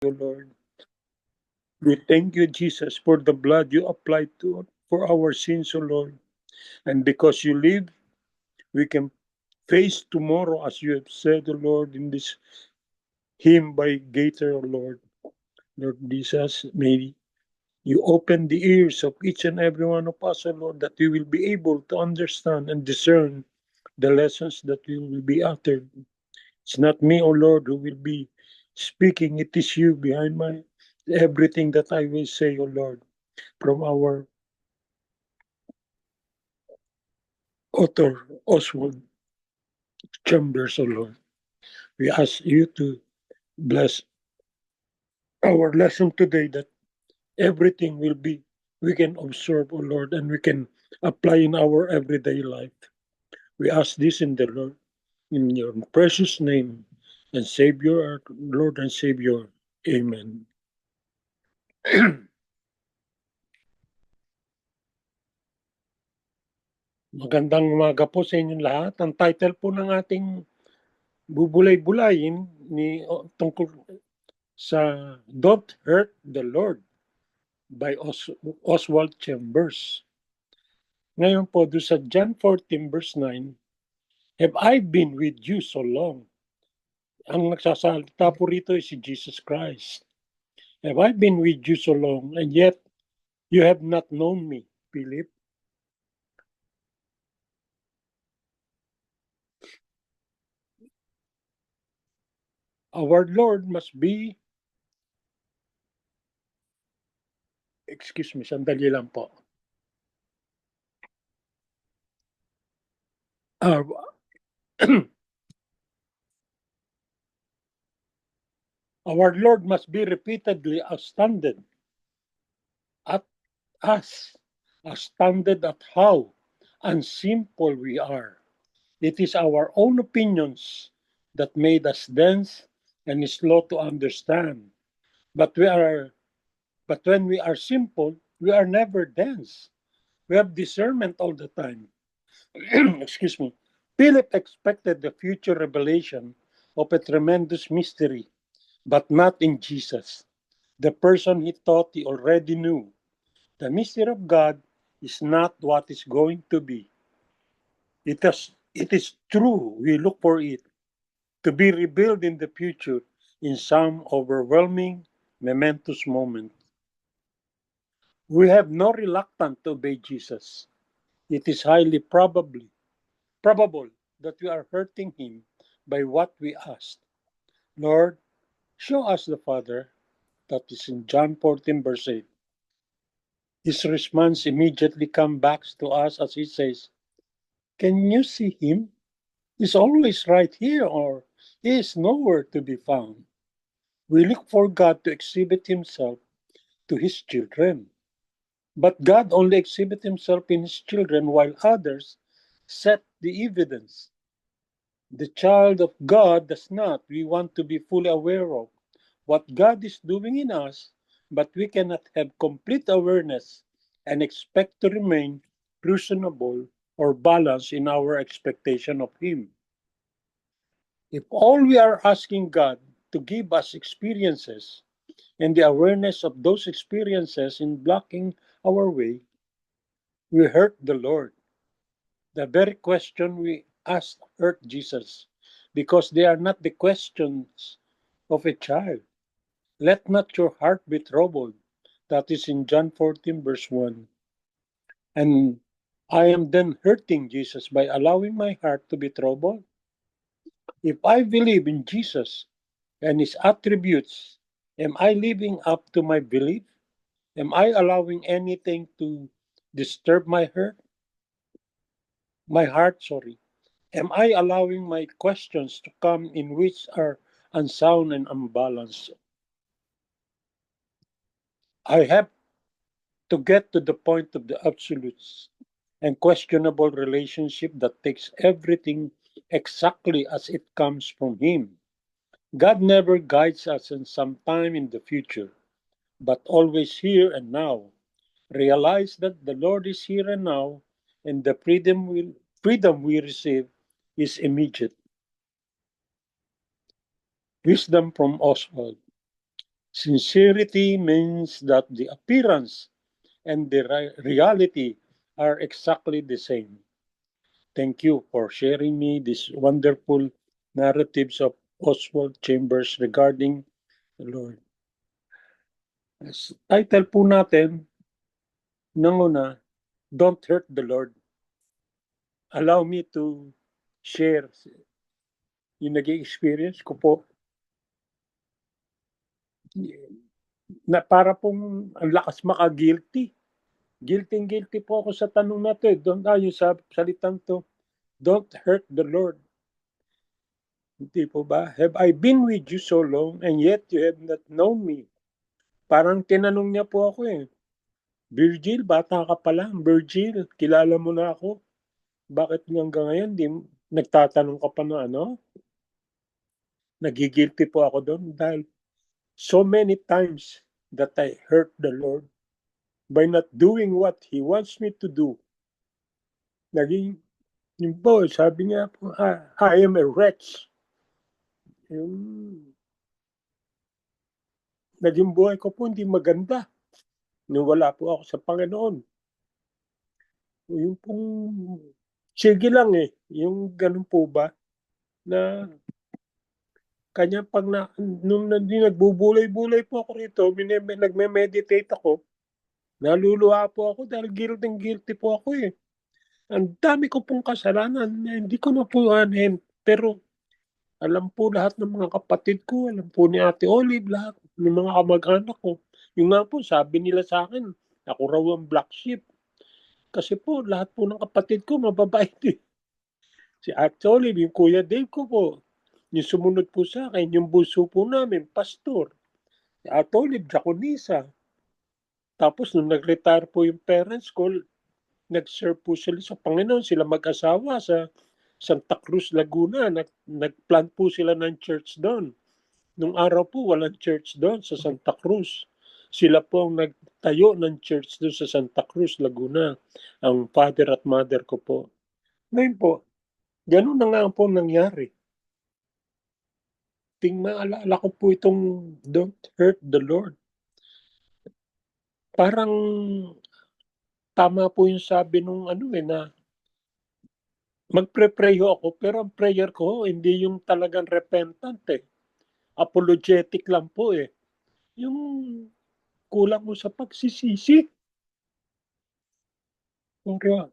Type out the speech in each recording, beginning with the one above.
O Lord. We thank you, Jesus, for the blood you applied for our sins, O Lord. And because you live, we can face tomorrow, as you have said, O Lord, in this hymn by Gaither, O Lord. Lord Jesus, may you open the ears of each and every one of us, O Lord, that we will be able to understand and discern the lessons that will be uttered. It's not me, O Lord, who will be speaking. It is you behind my everything that I will say, O Lord, from our author, Oswald Chambers, O Lord. We ask you to bless our lesson today, that everything will be, we can observe, O Lord, and we can apply in our everyday life. We ask this in the Lord, in your precious name and Savior, our Lord and Savior. Amen. Magandang umaga po sa inyong lahat. Ang title po ng ating bubulay-bulayin tungkol sa Don't Hurt the Lord by Oswald Chambers. Ngayon po, doon sa John 14 verse 9, have I been with you so long? Ang nagsasalita po rito ay si Jesus Christ. Have I been with you so long, and yet you have not known me, Philip? Our Lord must be, excuse me, sandali lang po. Our Lord must be repeatedly astounded at us, astounded at how unsimple we are. It is our own opinions that made us dense and slow to understand. But when we are simple, we are never dense. We have discernment all the time. Excuse me. Philip expected the future revelation of a tremendous mystery, but not in Jesus, the person he thought he already knew. The mystery of God is not what is going to be. It is true. We look for it to be revealed in the future in some overwhelming, momentous moment. We have no reluctance to obey Jesus. It is highly probable that we are hurting him by what we ask. Lord, show us the Father. That is in John 14 verse 8. His response immediately comes back to us as he says, can you see him? He's always right here, or he is nowhere to be found. We look for God to exhibit himself to his children. But God only exhibits himself in his children while others set the evidence. The child of God does not. We want to be fully aware of what God is doing in us, but we cannot have complete awareness and expect to remain reasonable or balanced in our expectation of him. If all we are asking God to give us experiences and the awareness of those experiences in blocking our way, we hurt the Lord. The very question we ask hurt Jesus, because they are not the questions of a child. Let not your heart be troubled. That is in John 14 verse 1. And I am then hurting Jesus by allowing my heart to be troubled. If I believe in Jesus and his attributes, am I living up to my belief? Am I allowing anything to disturb my heart? Am I allowing my questions to come in which are unsound and unbalanced? I have to get to the point of the absolutes and questionable relationship that takes everything exactly as it comes from him. God never guides us in some time in the future, but always here and now. Realize that the Lord is here and now, and the freedom we receive is immediate. Wisdom from Oswald. Sincerity means that the appearance and the reality are exactly the same. Thank you for sharing me these wonderful narratives of Oswald Chambers regarding the Lord. As title po natin, nang una, Don't Hurt the Lord. Allow me to share yung naging experience ko po na para pong ang lakas maka-guilty. Guilty po ako sa tanong na to. Yung sa salitang to, don't hurt the Lord. Hindi po ba? Have I been with you so long and yet you have not known me? Parang tinanong niya po ako eh. Virgil, bata ka pa lang. Virgil, kilala mo na ako. Bakit hanggang ngayon di nagtatanong ka pa na ano? Nagigilty po ako doon dahil so many times that I hurt the Lord by not doing what He wants me to do. Naging, yung po, sabi niya po, I am a wretch. Yung, naging buhay ko po hindi maganda. Nung wala po ako sa Panginoon. Yung pong, sige lang eh. Yung ganun po ba, na kanya pag nung nagbubulay-bulay po ako rito, nagme-meditate ako, naluluha po ako dahil guilty po ako eh. Ang dami ko pong kasalanan na hindi ko na po anin. Pero alam po lahat ng mga kapatid ko, alam po ni Ate Olive, lahat ng mga kamag-anak ko. Yung nga po, sabi nila sa akin, ako raw ang black sheep. Kasi po, lahat po ng kapatid ko, mababait eh. Si Ate Olive, yung Kuya Dave ko po, yung sumunod po sa akin, yung bunso po namin, pastor. Si Ate Olive, Jaconisa. Tapos nung nag-retire po yung parents ko, nag-serve po sila sa Panginoon, sila mag-asawa sa Santa Cruz, Laguna. Nag-plant po sila ng church doon. Nung araw po, walang church doon sa Santa Cruz. Sila po ang nagtayo ng church doon sa Santa Cruz, Laguna. Ang father at mother ko po. Ngayon po, ganun na nga po nangyari. Maalala ko po itong don't hurt the Lord. Parang tama po yung sabi nung ano eh na magpre-pray ako pero ang prayer ko hindi yung talagang repentant eh. Apologetic lang po eh. Yung kulang mo sa pagsisisi. Pero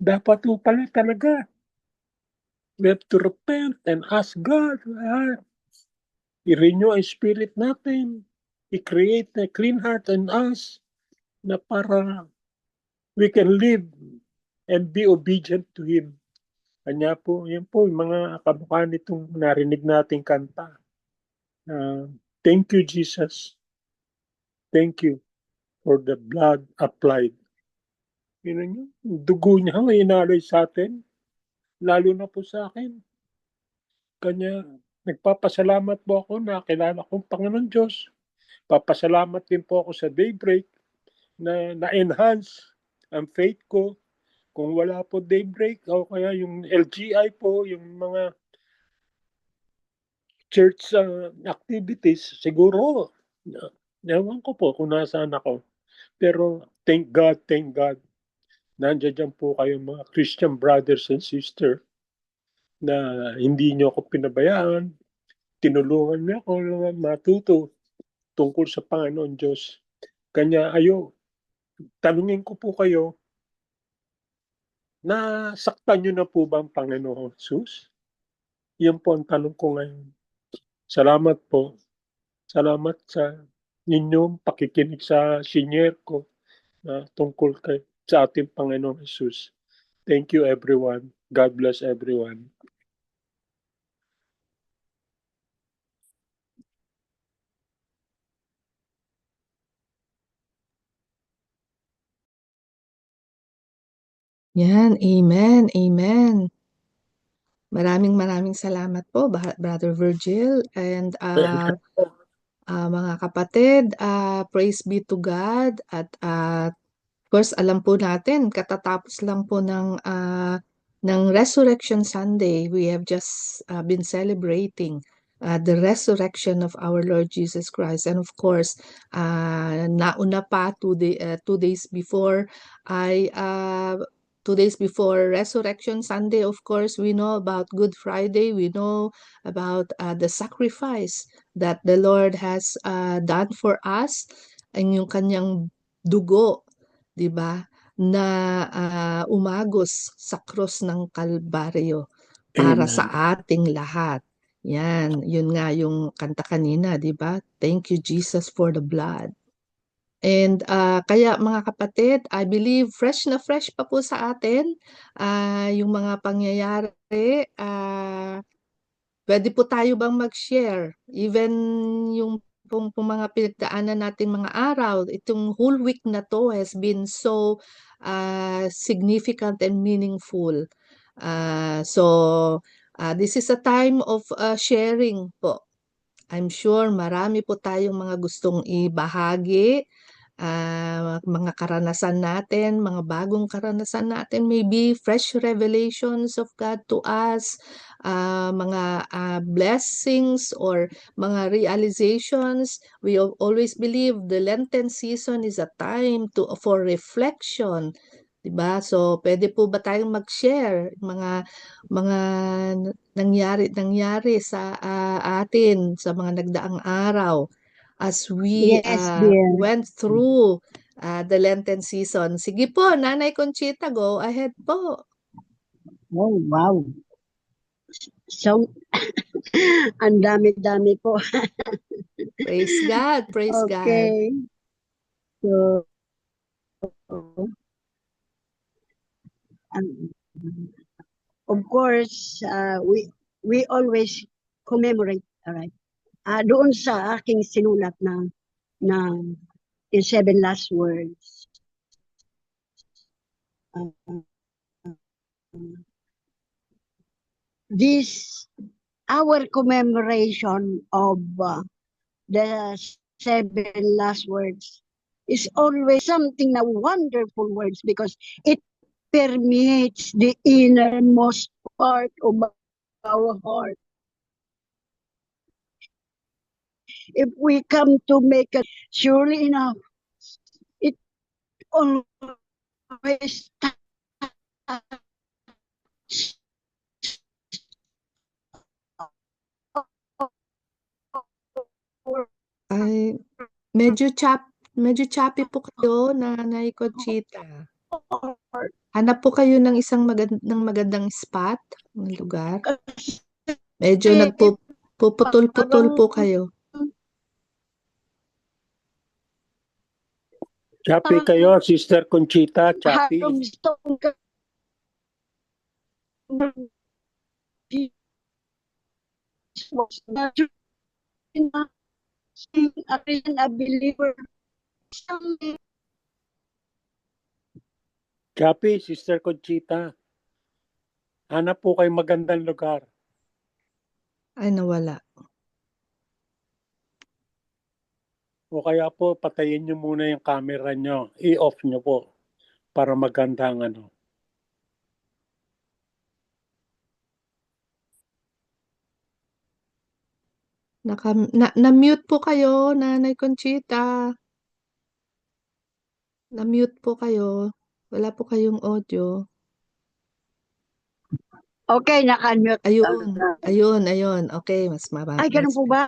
dapat po pala talaga. We have to repent and ask God. I-renew ang spirit natin. I-create a clean heart in us na para we can live and be obedient to Him. Kanya po, yan po, yung mga kamukha nitong narinig nating kanta. Thank you, Jesus. Thank you for the blood applied. Yun yung dugo niya ang inalay sa atin, lalo na po sa akin. Kanya, nagpapasalamat po ako na kilala kong Panginoon Diyos. Papasalamat din po ako sa Daybreak na na-enhance ang faith ko. Kung wala po Daybreak o kaya yung LGI po, yung mga church activities, siguro, ewan ko po kung nasaan ako. Pero thank God, nandiyan po kayo mga Christian brothers and sisters na hindi nyo ako pinabayaan. Tinulungan niyo ako na matuto tungkol sa Panginoon Diyos. Kanya tanungin ko po kayo, nasaktan nyo na po ba ang Panginoon Jesus? Yan po ang tanong ko ngayon. Salamat po. Salamat sa ninyong pakikinig sa senior ko na tungkol sa ating Panginoong Jesus. Thank you everyone. God bless everyone. Yan, amen, amen. Maraming salamat po, Brother Virgil, and mga kapatid, praise be to God, at of course, alam po natin, katatapos lang po ng Resurrection Sunday, we have just been celebrating the resurrection of our Lord Jesus Christ. And of course, nauna pa 2 days before ay 2 days before Resurrection Sunday, of course, we know about Good Friday. We know about the sacrifice that the Lord has done for us, ang yung kanyang dugo, di ba, na umagos sa krus ng Kalbaryo para Amen. sa ating lahat. Yan, yun nga yung kanta kanina, di ba? Thank you, Jesus, for the blood. And kaya mga kapatid, I believe fresh na fresh pa po sa atin yung mga pangyayari. Pwede po tayo bang mag-share? Even yung mga pinagdaanan nating mga araw, itong whole week na to has been so significant and meaningful. This is a time of sharing po. I'm sure marami po tayong mga gustong ibahagi, mga karanasan natin, mga bagong karanasan natin, maybe fresh revelations of God to us, mga blessings or mga realizations. We always believe the Lenten season is a time for reflection. Diba? So, pwede po ba tayong mag-share mga nangyari sa atin sa mga nagdaang araw as we Yes, dear. went through the Lenten season. Sige po, Nanay Conchita, go ahead po. Oh, wow. So, ang dami-dami po. Praise God, praise God. Okay. So, of course, we always commemorate, all right? Doon sa aking sinulat na yung 7 last words. This, our commemoration of the 7 last words is always something na wonderful words because it permeates the innermost part of our heart. If we come to make it, surely enough, it always Ay, medyo choppy po kayo, Nanay Conchita. Hanap po kayo ng isang magandang spot, ng lugar. Medyo nagpuputol-putol po kayo. Choppy kayo, Sister Conchita, choppy. A believer. Choppy, Sister Conchita. Hanap po kayo magandang lugar. Ay, nawala. O kaya po, patayin nyo muna yung camera nyo. I-off nyo po para magandang ano. Na-mute po kayo, Nanay Conchita. Na-mute po kayo. Wala po kayong audio. Okay, naka-mute. Ayun. Okay, mas mababa. Ay, ganun po ba?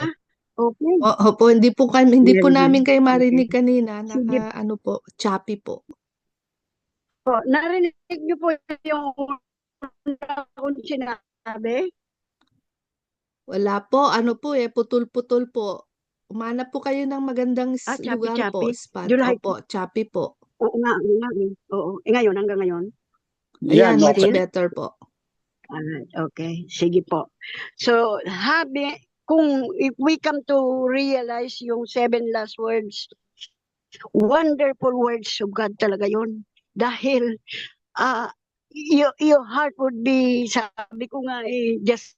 Okay. Opo, hindi po Very namin good. kayo marinig Okay. kanina. Sige. Ano po, choppy po. Narinig niyo po yung kung sinabi? Wala po, ano po putol-putol po. Umanap po kayo ng magandang lugar po, Choppy-choppy. spot. July. Opo, choppy po. Oo nga. Oo. Ngayon, hanggang ngayon. Ayan, much okay. better po. Okay, sige po. So, if we come to realize yung 7 last words, wonderful words of God talaga yun. Dahil, your heart would be, sabi ko nga just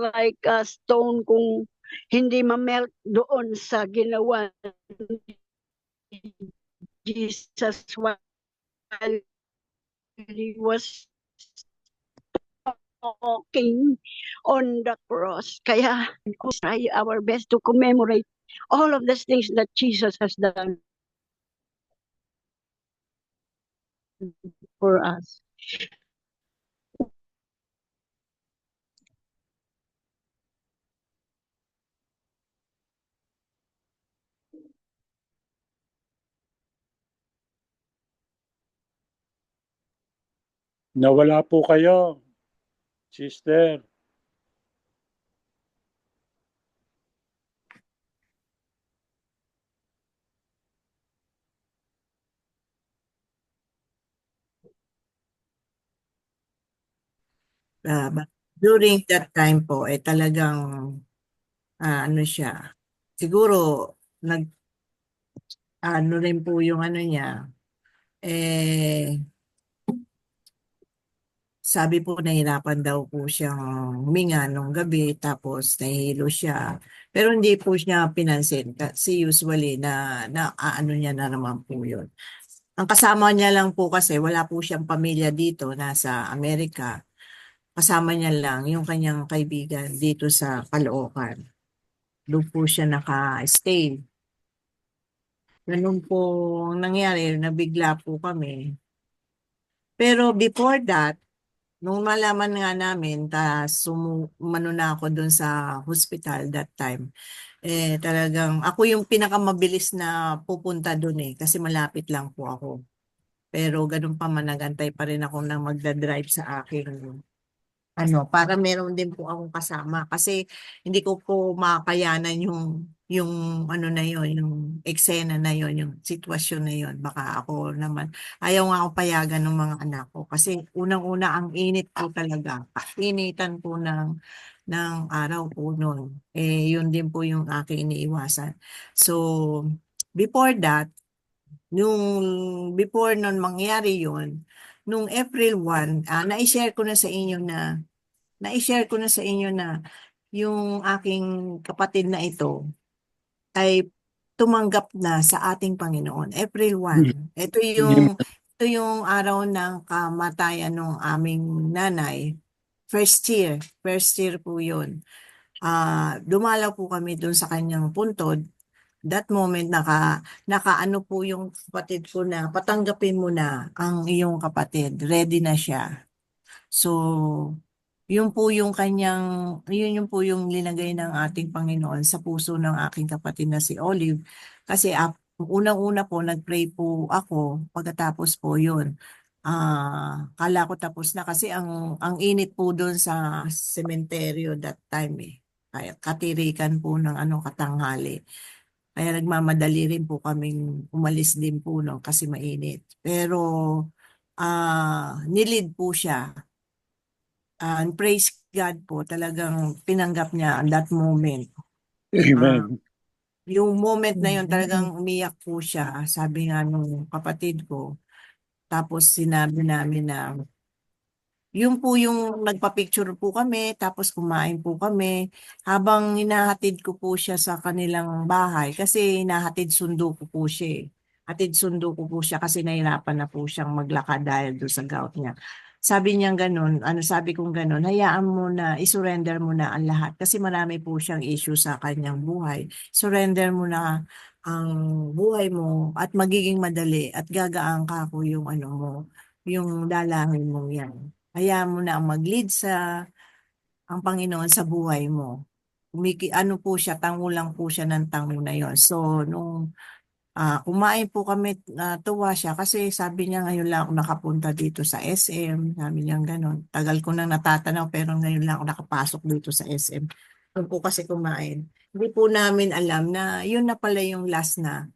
like a stone kung hindi ma-melt doon sa ginawa ni Jesus while he was talking on the cross. Kaya we try our best to commemorate all of the things that Jesus has done for us. Nawala po kayo, sister. During that time po, talagang, ano siya, siguro, ano rin po yung ano niya, sabi po nahirapan daw po siyang huminga nung gabi, tapos nahihilo siya. Pero hindi po siya pinansin kasi usually na ano niya na naman po yun. Ang kasama niya lang po kasi wala po siyang pamilya dito, nasa Amerika. Kasama niya lang yung kanyang kaibigan dito sa Caloocan. Doon po siya naka-stay. Ganun po ang nangyari, nabigla po kami. Pero before that, nung malaman nga namin, umano na ako doon sa hospital that time, talagang ako yung pinakamabilis na pupunta doon kasi malapit lang po ako. Pero ganun pa man, nagantay pa rin ako nang magdadrive sa aking para meron din po akong kasama kasi hindi ko po makayanan yung ano na yon, yung eksena na yon, yung sitwasyon na yon. Baka ako naman ayaw nga ako payagan ng mga anak ko kasi unang-una ang init po talaga. Initan po ng araw po noon. Yun din po yung aking iniiwasan. So, before that, before nun mangyari yun, nung April 1, na-share ko na sa inyo na yung aking kapatid na ito ay tumanggap na sa ating Panginoon. April 1. Ito yung araw ng kamatayan ng aming nanay. First year po yun. Dumalaw po kami doon sa kanyang puntod. That moment, nakaano po yung kapatid ko na patanggapin mo na ang iyong kapatid. Ready na siya. So, yun po yung linagay ng ating Panginoon sa puso ng aking kapatid na si Olive. Kasi unang-una po, nag-pray po ako, pagkatapos po yun. Kala ko tapos na kasi ang init po doon sa sementeryo that time Kaya katirikan po ng katanghali. Kaya nagmamadali rin po kaming umalis din po no, kasi mainit. Pero nilid po siya. And praise God po, talagang pinanggap niya at that moment. Amen. Yung moment na yun, talagang umiyak po siya. Sabi nga nung kapatid ko, tapos sinabi namin na yung po yung nagpa-picture po kami, tapos kumain po kami, habang hinahatid ko po siya sa kanilang bahay, kasi hinahatid sundo ko po siya. Hatid sundo ko po siya kasi nahirapan na po siyang maglakad dahil doon sa gout niya. Sabi niya ganun, sabi kong ganun, hayaan mo na, isurrender mo na ang lahat kasi marami po siyang issue sa kanyang buhay. Surrender mo na ang buhay mo at magiging madali at gagaan ka ko yung mo, yung dalangin mo yan. Hayaan mo na ang mag-lead ang Panginoon sa buhay mo. Ano po siya, tango lang po siya ng tango na yon. So, nung kumain po kami, tuwa siya kasi sabi niya ngayon lang ako nakapunta dito sa SM. Sabi niya gano'n. Tagal ko nang natatanaw pero ngayon lang ako nakapasok dito sa SM. Doon po kasi kumain. Hindi po namin alam na yun na pala yung last na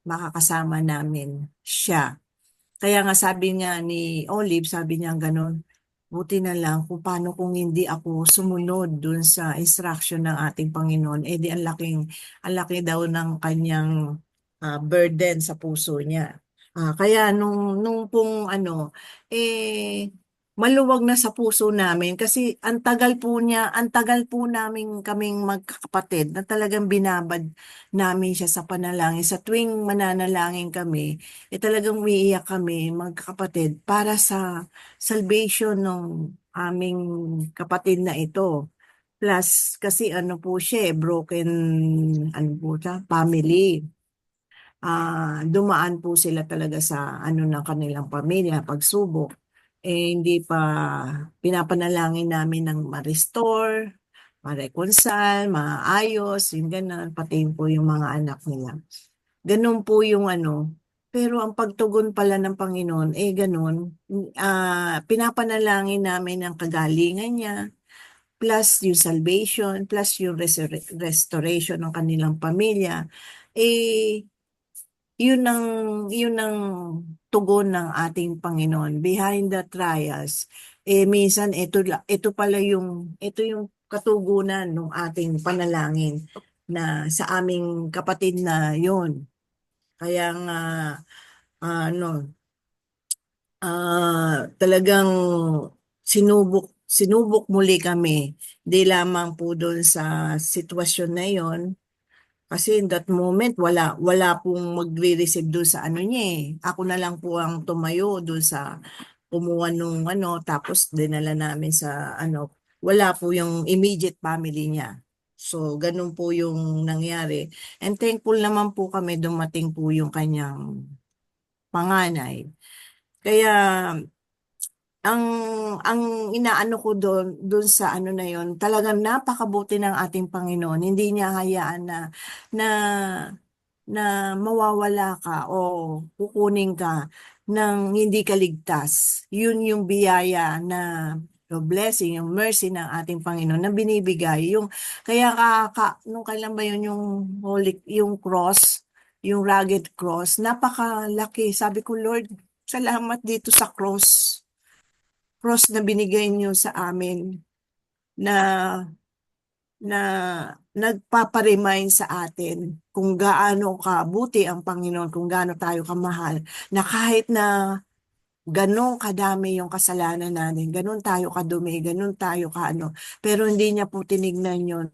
makakasama namin siya. Kaya nga sabi niya ni Olive, sabi niya gano'n, buti na lang kung paano kung hindi ako sumunod dun sa instruction ng ating Panginoon, di ang laki daw ng kanyang burden sa puso niya. Kaya nung pong maluwag na sa puso namin kasi ang tagal po namin kaming magkakapatid na talagang binabad namin siya sa panalangin. Sa tuwing mananalangin kami, talagang umiiyak kami magkakapatid para sa salvation ng aming kapatid na ito. Plus, kasi ano po siya, broken, ano po siya, family. Dumaan po sila talaga sa ano ng kanilang pamilya, pagsubok. Hindi pa pinapanalangin namin ng ma-restore, ma-reconcile, maayos, yung ganun, pati po yung mga anak nila. Ganun po yung ano, pero ang pagtugon pala ng Panginoon, ganun, pinapanalangin namin ang kagalingan niya, plus yung salvation, plus yung restoration ng kanilang pamilya. Eh, yun ang tugon ng ating Panginoon behind the trials. Minsan ito pala ito yung katugunan ng ating panalangin na sa aming kapatid na yon. Kaya nga ano talagang sinubok muli kami. Di lamang po doon sa sitwasyon na yon, kasi in that moment, wala pong magre-receive doon sa ano niya eh. Ako na lang po ang tumayo doon sa kumuha nung ano, tapos dinala namin sa ano, wala po yung immediate family niya. So, ganun po yung nangyari. And thankful naman po kami dumating po yung kanyang panganay. Kaya ang ang inaano ko doon sa ano na yon, talagang napakabuti ng ating Panginoon. Hindi niya hayaan na na mawawala ka o kukunin ka ng hindi ka ligtas. Yun yung biyaya na yung blessing, yung mercy ng ating Panginoon na binibigay. Kaya nung kailan ba yun yung cross, yung rugged cross, napakalaki. Sabi ko, Lord, salamat dito sa cross na binigay niyo sa amin na na nagpaparemind sa atin kung gaano kabuti ang Panginoon, kung gaano tayo kamahal, na kahit na ganun kadami yung kasalanan natin, ganun tayo kadumi, ganun tayo kaano, pero hindi niya po tinignan yun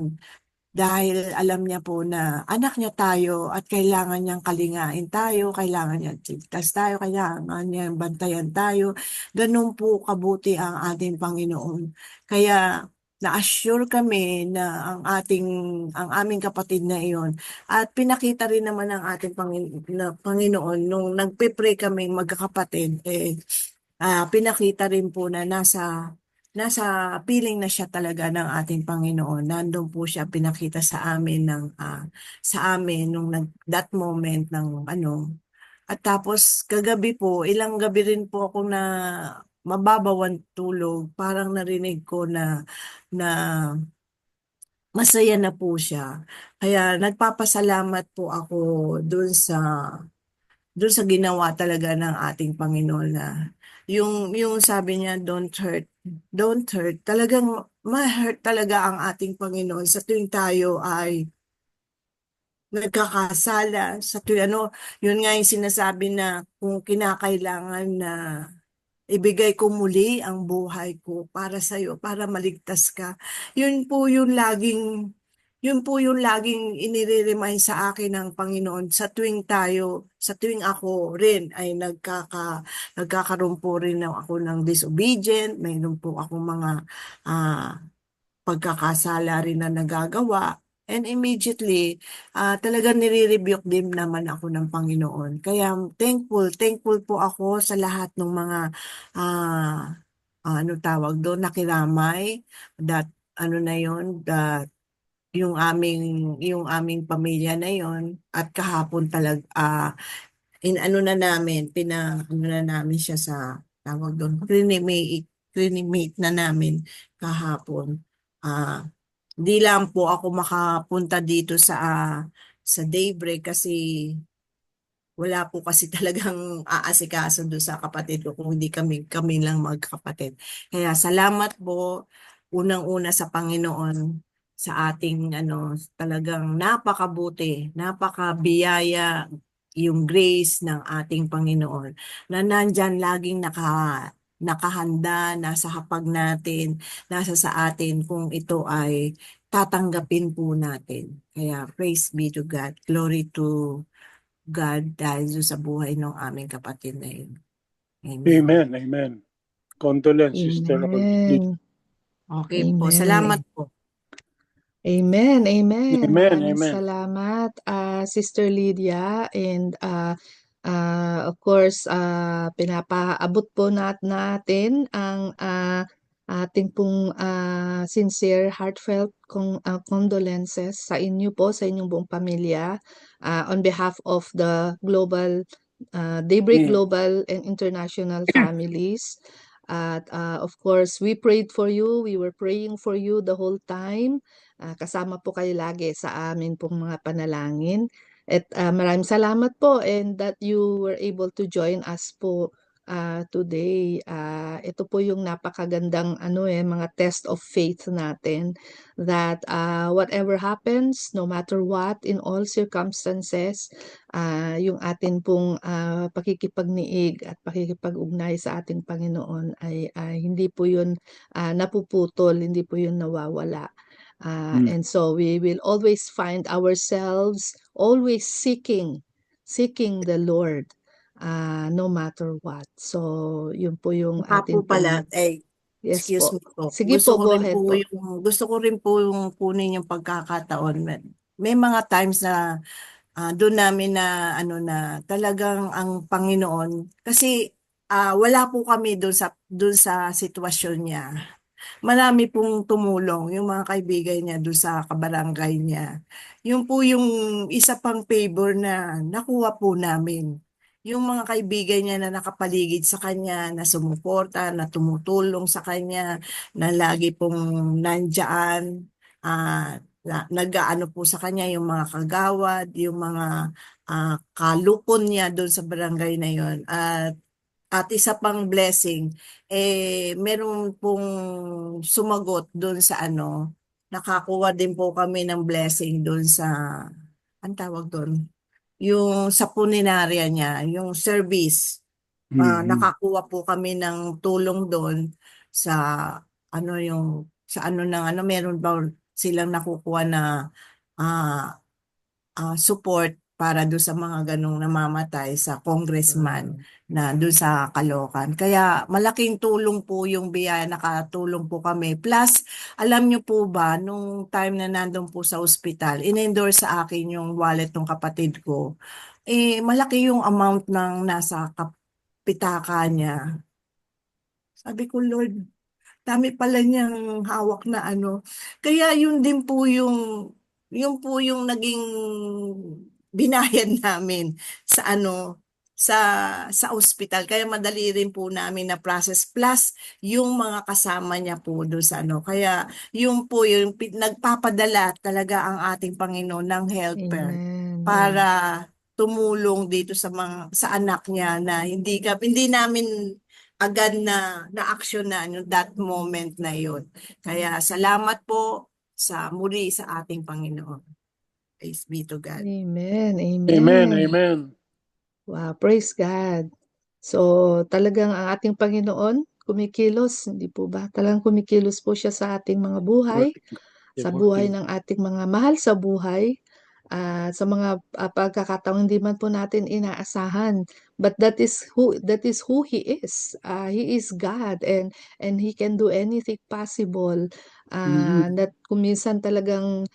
dahil alam niya po na anak niya tayo at kailangan niyang kalingain tayo, kailangan niya ligtas tayo, kailangan niya bantayan tayo. Ganun po kabuti ang ating Panginoon. Kaya na-assure kami na ang aming kapatid na iyon at pinakita rin naman ng ating Panginoon nung nagpe-pray kami magkakapatid, pinakita rin po na nasa piling na siya talaga ng ating Panginoon. Nandun po siya pinakita sa amin nung that moment ng ano. At tapos kagabi po, ilang gabi rin po ako na mababaw ang tulog. Parang narinig ko na masaya na po siya. Kaya nagpapasalamat po ako dun sa ginawa talaga ng ating Panginoon na yung sabi niya, don't hurt, talagang ma-hurt talaga ang ating Panginoon sa tuwing tayo ay nagkakasala, sa tuwing ano, yun nga yung sinasabi na kung kinakailangan na ibigay ko muli ang buhay ko para sa iyo, para maligtas ka. Yun po yung laging inire-remind sa akin ng Panginoon sa tuwing ako rin ay nagkakaroon po rin ako ng disobedient, mayroon po akong mga ah, pagkakasala rin na nagagawa. And immediately, talagang nire-rebuke din naman ako ng Panginoon. Kaya thankful po ako sa lahat ng mga ano tawag doon, nakiramay, that ano na yon, that yung aming pamilya na yon, at kahapon ano na namin, ano na namin siya sa tawag doon, clinimate na namin kahapon. Di lang po ako makapunta dito sa Daybreak kasi wala po kasi talagang aasikaso doon sa kapatid ko kung hindi kami lang magkapatid. Kaya salamat po unang-una sa Panginoon sa ating ano, talagang napakabuti, napakabiyaya yung grace ng ating Panginoon na nandyan laging nakahanda, nasa hapag natin, nasa sa atin kung ito ay tatanggapin po natin. Kaya praise be to God. Glory to God dahil doon sa buhay ng aming kapatid na yun. Amen. Amen. Amen. Condolence, Sister Amen. Okay po. Amen. Salamat po. Amen, amen. Amen, Maraming amen. salamat, Sister Lydia. And of course, pinapaabot po natin ang ating pong sincere, heartfelt condolences sa inyo po, sa inyong buong pamilya, on behalf of the global, Daybreak Global and International families. At of course, we prayed for you. We were praying for you the whole time. Kasama po kayo lagi sa amin pong mga panalangin. At maraming salamat po and that you were able to join us po today. Ito po yung napakagandang mga test of faith natin that whatever happens, no matter what, in all circumstances, yung atin pong pakikipagniig at pakikipag-ugnay sa ating Panginoon ay hindi po yun napuputol, hindi po yun nawawala. And so we will always find ourselves always seeking the Lord no matter what. So yun po yung Baka atin po pala, yes excuse po. me po. Sige po, go ahead po. Gusto ko rin po yung kunin yung pagkakataon. May mga times na doon namin na talagang ang Panginoon kasi wala po kami doon sa sitwasyon niya. Marami pong tumulong yung mga kaibigan niya doon sa kabarangay niya. Yun po yung isa pang favor na nakuha po namin. Yung mga kaibigan niya na nakapaligid sa kanya, na sumuporta, na tumutulong sa kanya, na lagi pong nandyan, nag-aano po sa kanya yung mga kagawad, yung mga kalupon niya doon sa barangay na yun. At isa pang blessing, meron pong sumagot doon sa nakakuha din po kami ng blessing doon sa, ang tawag doon? Yung sa punerarya niya, yung service. Nakakuha po kami ng tulong doon sa meron ba silang nakukuha na support para doon sa mga ganong namamatay sa congressman na doon sa Caloocan. Kaya malaking tulong po yung biyaya, nakatulong po kami. Plus, alam nyo po ba, nung time na nandun po sa ospital, in-endorse sa akin yung wallet ng kapatid ko. Malaki yung amount ng nasa kapitaka niya. Sabi ko, Lord, dami pala niyang hawak na Kaya yun din po yung naging binayad namin sa sa ospital. Kaya madali rin po namin na process plus yung mga kasama niya po doon sa Kaya yung po yung nagpapadala talaga ang ating Panginoon ng helper Amen. para tumulong dito sa anak niya na hindi namin agad na aksyonan yung that moment na yun. Kaya salamat po muli sa ating Panginoon. Praise be to God. Amen. Amen, amen. Wow, praise God. So, talagang ang ating Panginoon kumikilos, hindi po ba? Talagang kumikilos po siya sa ating mga buhay, sa buhay ng ating mga mahal sa buhay, sa mga pagkakataong hindi man po natin inaasahan. But that is who he is. He is God and he can do anything possible. That kuminsan talagang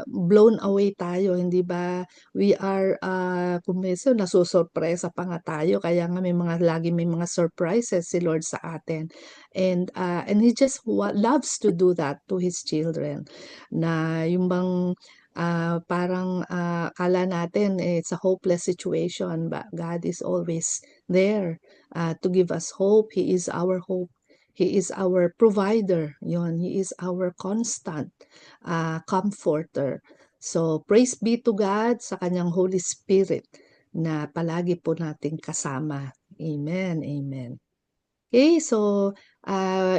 blown away tayo, hindi ba? We are kuminsan nasusurpresa pa nga tayo kaya nga lagi may mga surprises si Lord sa atin. And he just loves to do that to his children. Na yung bang parang akala natin it's a hopeless situation, but God is always there to give us hope. He is our hope. He is our provider. Yon, He is our constant comforter. So praise be to God sa kanyang Holy Spirit na palagi po nating kasama. Amen. Amen. Okay, so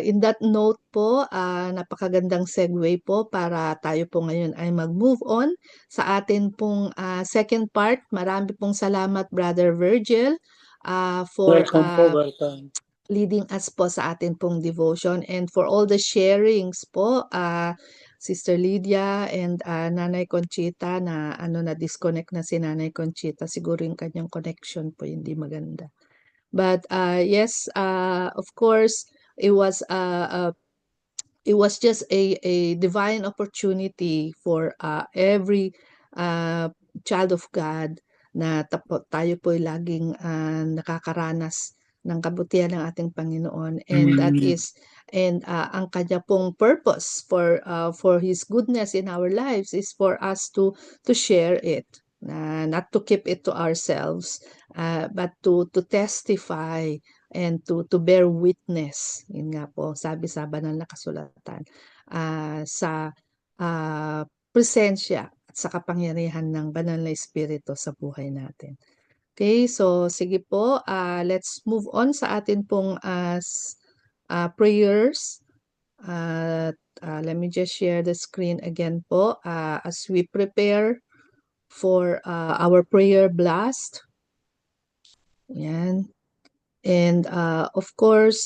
in that note po, napakagandang segue po para tayo po ngayon ay mag-move on sa atin pong second part. Marami pong salamat, Brother Virgil, for Welcome po, welcome. leading us po sa atin pong devotion, and for all the sharings po, Sister Lydia and Nanay Conchita, na na-disconnect na si Nanay Conchita. Siguro yung kanyang connection po hindi maganda. But yes, of course, it was just a divine opportunity for every child of God na tayo po laging nakakaranas ng kabutihan ng ating Panginoon, and that is ang kanya pong purpose for His goodness in our lives is for us to share it, not to keep it to ourselves, but to testify and to bear witness. Yun nga po, sabi sa banal na kasulatan, sa presensya at sa kapangyarihan ng banal na Espiritu sa buhay natin. Okay, so sige po, let's move on sa atin pong prayers. Let me just share the screen again po as we prepare for our prayer blast. Yan. And of course,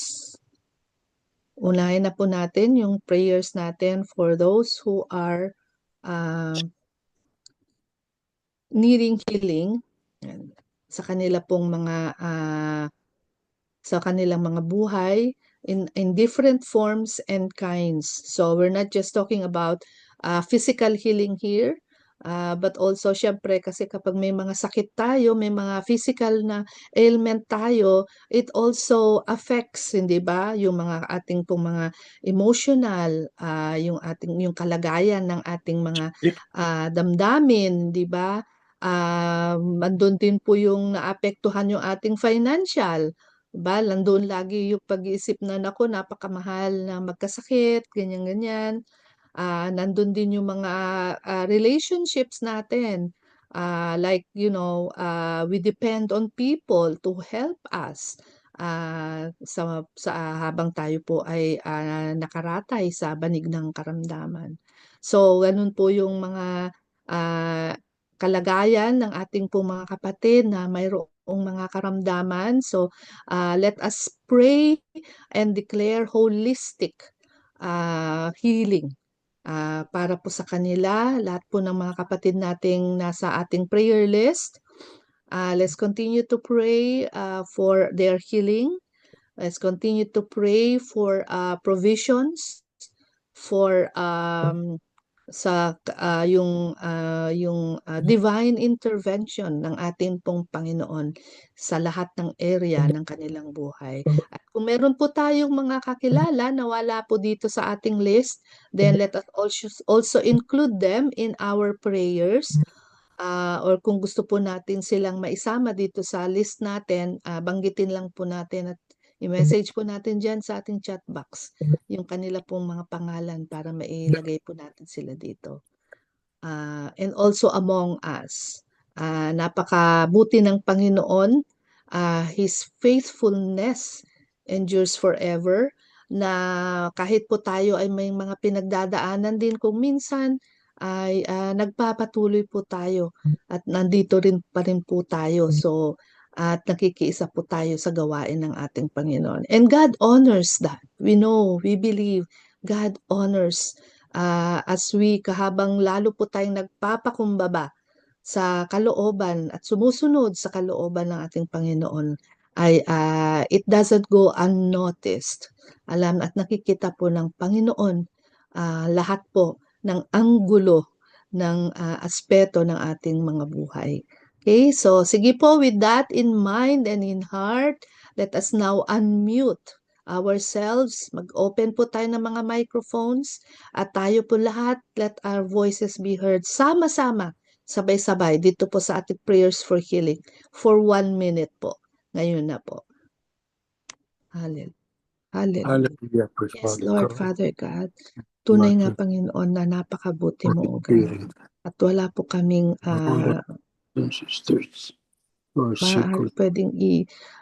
unahin na po natin yung prayers natin for those who are needing healing sa kanila pong sa kanilang mga buhay in different forms and kinds. So we're not just talking about physical healing here, but also syempre kasi kapag may mga sakit tayo, may mga physical na ailment tayo, it also affects, hindi ba, yung mga ating pong mga emotional, yung kalagayan ng ating mga damdamin, hindi ba? Andun din po yung naapektuhan yung ating financial, diba? Nandun lagi yung pag-iisip na naku, napakamahal na magkasakit, ganyan-ganyan. Nandun din yung mga relationships natin. Like, we depend on people to help us sa habang tayo po ay nakaratay sa banig ng karamdaman. So, ganun po yung mga kalagayan ng ating po mga kapatid na mayroong mga karamdaman. So, let us pray and declare holistic healing para po sa kanila, lahat po ng mga kapatid nating nasa ating prayer list. Let's continue to pray for their healing. Let's continue to pray for provisions, for yung divine intervention ng ating pong Panginoon sa lahat ng area ng kanilang buhay. At kung meron po tayong mga kakilala na wala po dito sa ating list, then let us also include them in our prayers. Or kung gusto po natin silang maisama dito sa list natin, banggitin lang po natin at i-message po natin dyan sa ating chat box yung kanila pong mga pangalan para mailagay po natin sila dito. And also among us, napakabuti ng Panginoon, His faithfulness endures forever, na kahit po tayo ay may mga pinagdadaanan din, kung minsan ay nagpapatuloy po tayo at nandito rin pa rin po tayo. So, at nakikiisa po tayo sa gawain ng ating Panginoon. And God honors that. We know, we believe God honors as we kahabang lalo po tayong nagpapakumbaba sa kalooban at sumusunod sa kalooban ng ating Panginoon, ay it doesn't go unnoticed. Alam at nakikita po ng Panginoon lahat po ng anggulo ng aspeto ng ating mga buhay. Okay, so sige po, with that in mind and in heart, let us now unmute ourselves. Mag-open po tayo ng mga microphones at tayo po lahat, let our voices be heard sama-sama, sabay-sabay dito po sa ating prayers for healing for 1 minute po. Ngayon na po. Hallelujah. Hallelujah. Hallelujah, praise Yes, Father Lord, God. Father God. Tunay nga, Panginoon, na napakabuti mo, O God. At wala po kaming Brothers and sisters, maaari pwedeng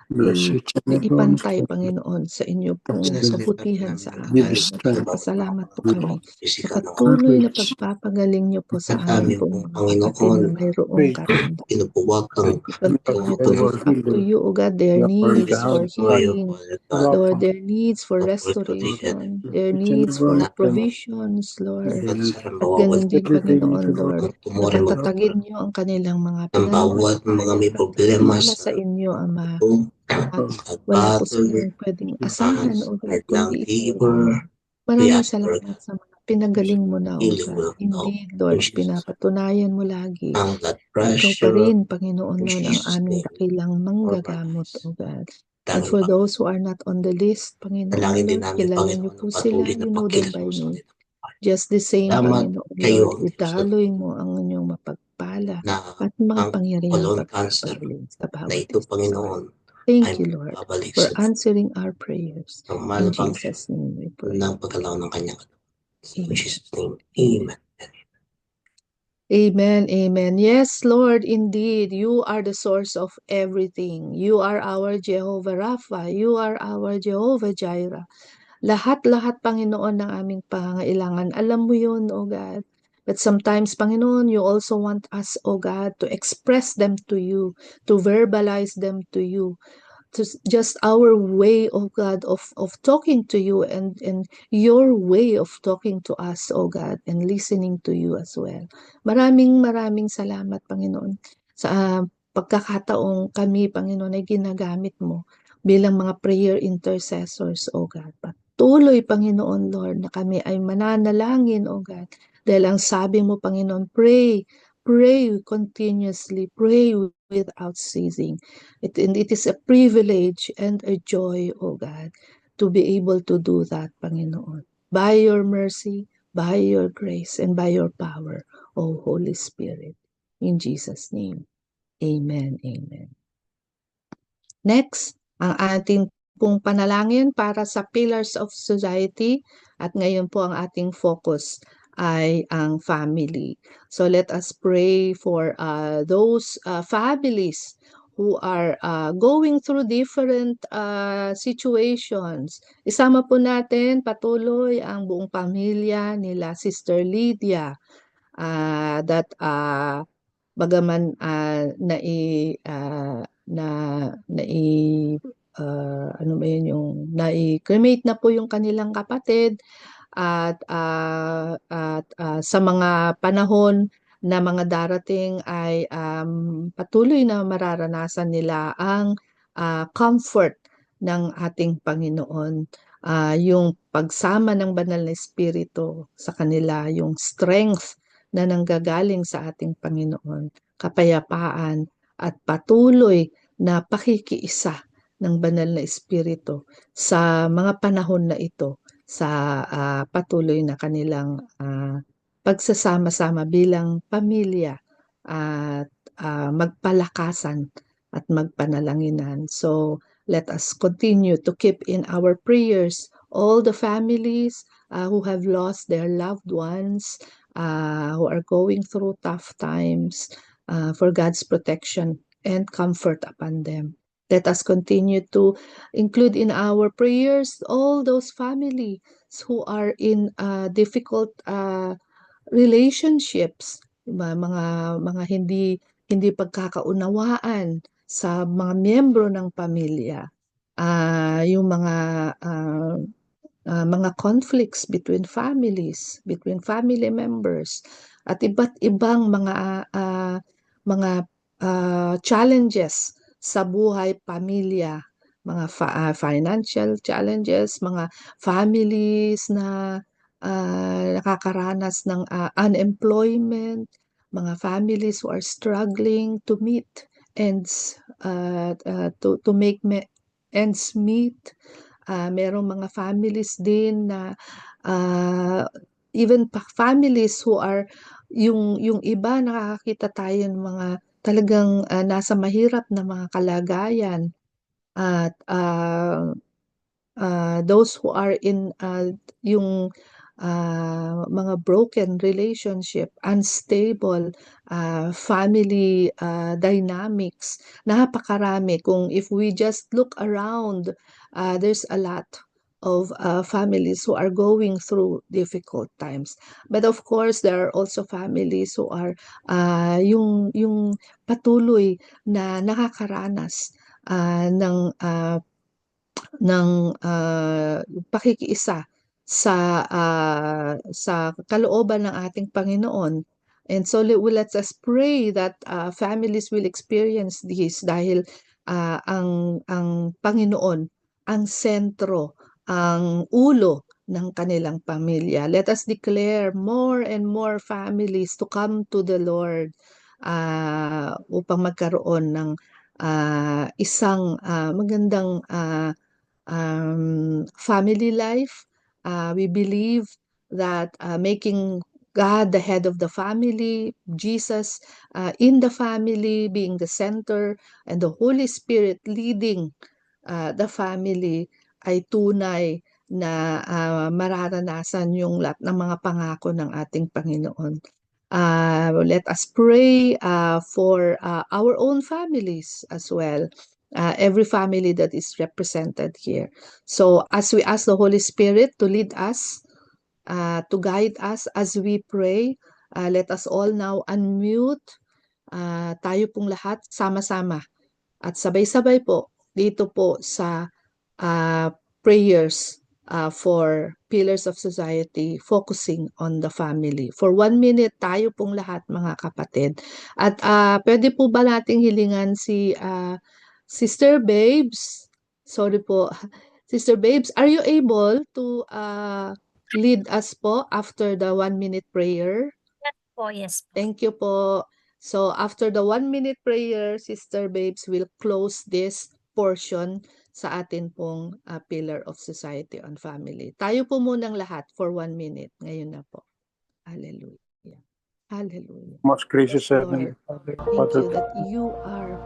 Bless each and every one of ipantay, them. Panginoon, sa inyo pong Absolutely. kabutihan sa Give amin. us At strength, nagpapasalamat po kami sa Physical ng patuloy na courage, pagpapagaling niyo po sa Ang amin dami pong pong mga kapatid na Panginoon, mayroong faith. karamdaman. pinupuwag ang We continue to tumutulong lift up to healing. you, O God, their Lord needs God, for healing, Father God, Lord, their needs for for restoration, provision. their each and needs every one for of them. provisions, Lord. At sa At bawat ganun din, Every day, Panginoon, Lord, ang tumuri napatatagin niyo ang kanilang mga ng bawat mga may problema pinananampalataya sa sa inyo, Ama. ito At at wala po patuloy silang pwedeng ang asahan, O God, sakit ng kundi ikaw liver. lamang. We Maraming ask for salamat sa mga pinagaling mo na, O healing God. will now. Indeed, Lord, In Jesus' pinapatunayan mo lagi. ang blood Ikaw pa pressure. rin, Panginoon, In nun ang Jesus' aming name. dakilang manggagamot, O God. And Tanging for those who are not on the list, Panginoon, panalangin din Lord, namin, kilala niyo Panginoon, po ng sila, patuloy na you know them by pagkilos sa name. kanila. Just the same, Salamat Panginoon, kayo, Lord, Diyos, idaloy mo ang inyong mapagpala na at ang makapangyarihang colon cancer pagpapagaling sa na bawat ito, isa. Panginoon, Thank ay you, Lord, babalik for sa answering our prayers. ng In malabang Jesus' name we pray. ng pagkalaw ng kanyang katawan. In Amen. Jesus' name, Amen. Amen, amen. Yes, Lord, indeed, you are the source of everything. You are our Jehovah Rapha. You are our Jehovah Jireh. Lahat-lahat, Panginoon, ng aming pangangailangan. Alam mo yun, O God. But sometimes, Panginoon, you also want us, O God, to express them to you, to verbalize them to you. Just our way, oh God, of talking to you and your way of talking to us, oh God, and listening to you as well. Maraming salamat, Panginoon, sa pagkakataong kami, Panginoon, ay ginagamit mo bilang mga prayer intercessors, oh God. Patuloy, Panginoon, Lord, na kami ay mananalangin, oh God, dahil ang sabi mo, Panginoon, pray continuously, pray without ceasing. And it is a privilege and a joy, O God, to be able to do that, Panginoon. By your mercy, by your grace, and by your power, O Holy Spirit. In Jesus' name, amen, amen. Next, ang ating pong panalangin para sa pillars of society. At ngayon po ang ating focus ay ang family. So let us pray for those families who are going through different situations. Isama po natin patuloy ang buong pamilya nila Sister Lydia that bagaman ano ba yun, yung nai-cremate na po yung kanilang kapatid at sa mga panahon na mga darating ay patuloy na mararanasan nila ang comfort ng ating Panginoon, yung pagsama ng banal na Espiritu sa kanila, yung strength na nanggagaling sa ating Panginoon, kapayapaan at patuloy na pakikiisa ng banal na Espiritu sa mga panahon na ito, sa patuloy na kanilang pagsasama-sama bilang pamilya at magpalakasan at magpanalanginan. So let us continue to keep in our prayers all the families who have lost their loved ones, who are going through tough times, for God's protection and comfort upon them. Let us continue to include in our prayers all those families who are in difficult relationships, mga hindi pagkakaunawaan sa mga miyembro ng pamilya, yung mga conflicts between families, between family members, at iba't ibang mga challenges sa buhay pamilya, mga financial challenges, mga families na nakakaranas ng unemployment, mga families who are struggling to meet ends, to make ends meet. Merong mga families din na even families who are yung iba, nakakakita tayo ng mga talagang nasa mahirap na mga kalagayan at those who are in yung mga broken relationship, unstable family dynamics. Napakarami. Kung if we just look around, there's a lot of families who are going through difficult times. But of course, there are also families who are yung patuloy na nakakaranas ng pakikiisa sa kalooban ng ating Panginoon. And so let us pray that families will experience this dahil ang Panginoon ang sentro, ang ulo ng kanilang pamilya. Let us declare more and more families to come to the Lord upang magkaroon ng isang magandang family life. We believe that making God the head of the family, Jesus in the family being the center, and the Holy Spirit leading the family ay tunay na mararanasan yung lahat ng mga pangako ng ating Panginoon. Let us pray for our own families as well. Every family that is represented here. So as we ask the Holy Spirit to lead us, to guide us as we pray, let us all now unmute. Tayo pong lahat sama-sama at sabay-sabay po dito po sa prayers for Pillars of Society, focusing on the family. For 1 minute, tayo pong lahat mga kapatid. At pwede po ba nating hilingan si Sister Babes? Sorry po. Sister Babes, are you able to lead us po after the 1 minute prayer? Yes po. Thank you po. So after the 1 minute prayer, Sister Babes will close this portion sa atin pong Pillar of Society on Family. Tayo po munang lahat for 1 minute. Ngayon na po. Hallelujah. Hallelujah. Most gracious Lord, Heavenly Father, thank Father, you that you are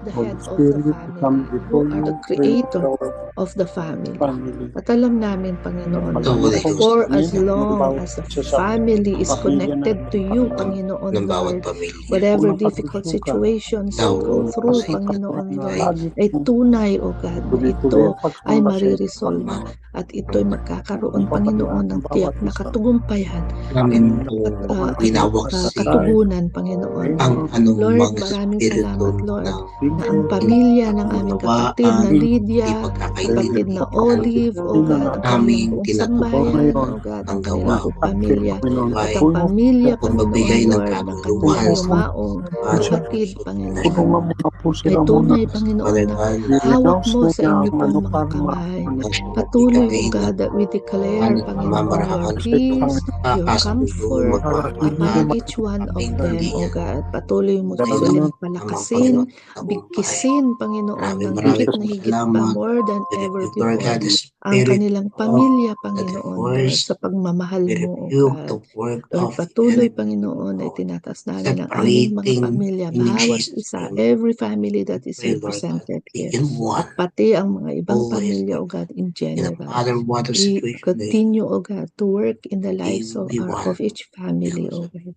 the Holy head of the Spirit, we come family. before You are the you, praying creator for our of the family. family. At alam namin, Panginoon, Ito, Holy Panginoon, Ghost. for as pamilya ng long bawat as the isa sa family is pamilya connected namin, to you, Panginoon. Panginoon Ng bawat Lord, pamilya. whatever Kung difficult nakabisugan, situations they Daw, go through, kasi Panginoon na Lord, lagi ay pong tunay, O God, na tuloy-tuloy ito ang pagsamba ay sa iyo, mariresolve Panginoon. at ito'y magkakaroon, Ang Panginoon, papayaan ng ng tiyak bawat na isa. katugumpayan namin Aming po nakukuha winawak sa iyo katugunan, Panginoon. ang Lord, anumang maraming espiritu salamat, Lord, ng na ang pamilya ng aming kapatid na unawaan, Lydia, di kapatid na pagkakaintindihan, Olive, O God, ang kanilang aming buong tinatupon sambahayan, O God, ang ang kanilang gawa buong mo pamilya, at buhay ang pamilya, at Panginoon magbigay ng Lord, ng kanilang kabuluhan sa yumaong para kapatid, sa Panginoon. Tulungan mo na po Ay sila muna. tunay, Panginoon, na Panginoon na hawak I-renounce mo na sa niya inyo ang pong ano mga para kamay. ang Patuloy, O magbigay ng God, that we declare, ang Panginoon, your pamamaraan peace, your kakasundo comfort para hindi upon magmamahal each one of aming them, O pamilya God. Patuloy mo sa silang inyo amang palakasin, Panginoon na buhay. bigkisin, Panginoon, ng higit na higit pa, Salamat. more than We ever rebuke, Lord before, God, the ang spirit kanilang of pamilya, the Panginoon, Lord, divorce. sa pagmamahal We mo, O rebuke God. the work Lord, of the patuloy, enemy Panginoon, ay of tinatas namin ang aming mga separating pamilya, in bawat Jesus' isa, name. every family We that is pray, Lord God, represented be here, in one, pati ang mga ibang always, pamilya, O Lord God, God, in in no general. matter what the situation is, I-continue, O God, to work in the we lives will be one. of each family, O God.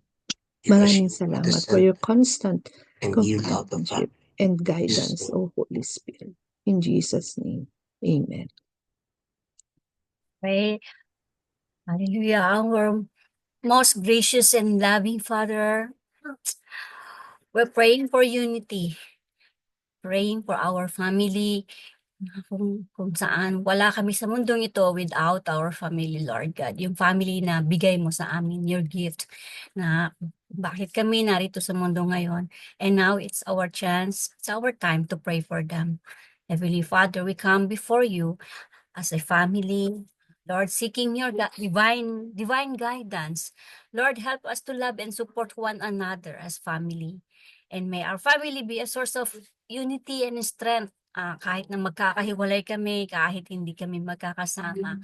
Because Maraming you are the salamat for your center constant and you love the companionship family. and In Jesus' guidance, name. O Holy Spirit. In Jesus' name, amen. Pray. Hallelujah. Our most gracious and loving Father, we're praying for unity, praying for our family, kung saan wala kami sa mundong ito without our family, Lord God. Yung family na bigay mo sa amin, your gift, na bakit kami narito sa mundo ngayon. And now it's our chance, it's our time to pray for them. Heavenly Father, we come before you as a family, Lord, seeking your divine guidance. Lord, help us to love and support one another as family. And may our family be a source of unity and strength. Kahit na magkakahiwalay kami, kahit hindi kami magkakasama.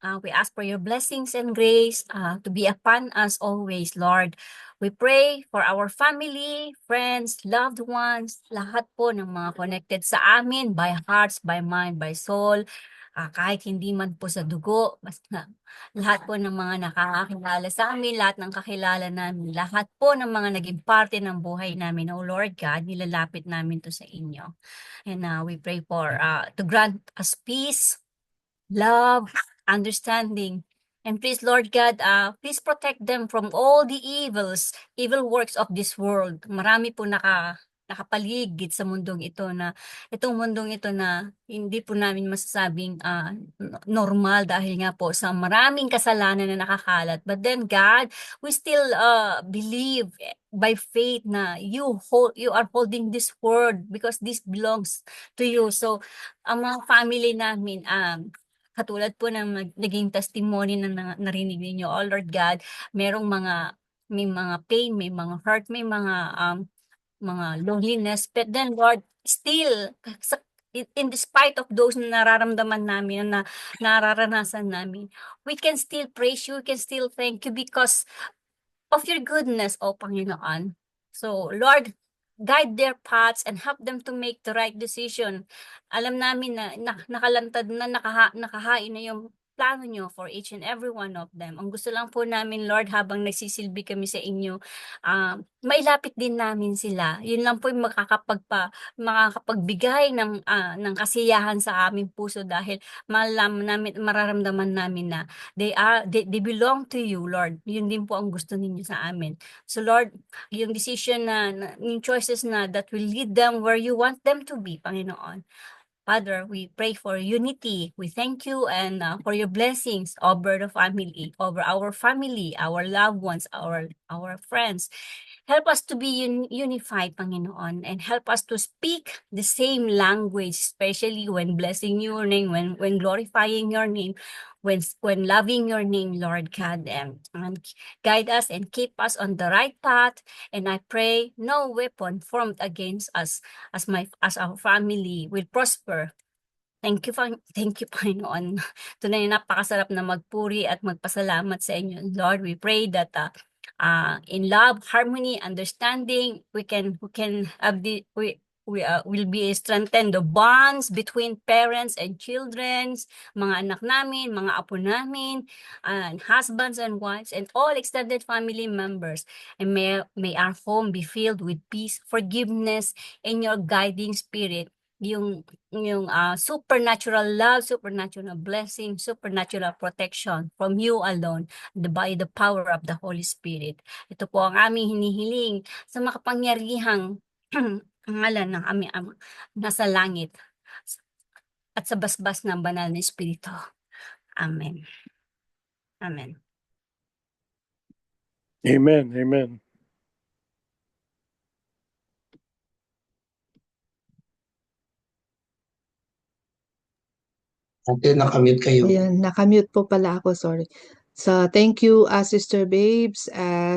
We ask for your blessings and grace to be upon us always, Lord. We pray for our family, friends, loved ones, lahat po ng mga connected sa amin by hearts, by mind, by soul. Kahit hindi man po sa dugo, basta lahat po ng mga nakakakilala sa amin, lahat ng kakilala namin, lahat po ng mga naging parte ng buhay namin, oh Lord God, nilalapit namin to sa inyo. And we pray for to grant us peace, love, understanding. And please, Lord God, please protect them from all the evil works of this world. Marami po nakapaligid sa mundong ito na, itong mundong ito na hindi po namin masasabing normal dahil nga po sa maraming kasalanan na nakakalat. But then God, we still believe by faith na you are holding this world because this belongs to you. So, ang mga family namin, katulad po ng naging testimony na narinig ninyo, oh Lord God, may mga pain, may mga hurt, may mga loneliness, but then Lord, still, in despite of those na nararamdaman namin, na nararanasan namin, we can still praise you, we can still thank you because of your goodness, O Panginoon. So, Lord, guide their paths and help them to make the right decision. Alam namin na nakalantad na, nakahain na yung plano nyo for each and every one of them. Ang gusto lang po namin, Lord, habang nagsisilbi kami sa inyo, mailapit din namin sila. Yun lang po yung makakapagbigay ng kasiyahan sa aming puso dahil mararamdaman namin na they belong to you, Lord. Yun din po ang gusto ninyo sa amin. So Lord, yung decision yung choices na that will lead them where you want them to be, Panginoon. Father, we pray for unity. We thank you and for your blessings over the family, over our family, our loved ones, our friends. Help us to be unified, Panginoon, and help us to speak the same language, especially when blessing your name, when glorifying your name, when loving your name, Lord God, and guide us and keep us on the right path. And I pray no weapon formed against us as our family will prosper. Thank you, Panginoon. Tunay na napakasarap na magpuri at magpasalamat sa inyo, Lord. We pray that in love, harmony, understanding, we will be strengthened the bonds between parents and children, mga anak namin, mga apo namin, and husbands and wives, and all extended family members. And may our home be filled with peace, forgiveness, and your guiding spirit. Yung supernatural love, supernatural blessing, supernatural protection from you alone, by the power of the Holy Spirit. Ito po ang aming hinihiling sa makapangyarihang ngalan ng aming Ama nasa langit at sa basbas ng banal na Espiritu. Amen. Amen. Amen. Amen. Ate, nakamute kayo. Ayan, nakamute po pala ako, sorry. So, thank you, Sister Babes.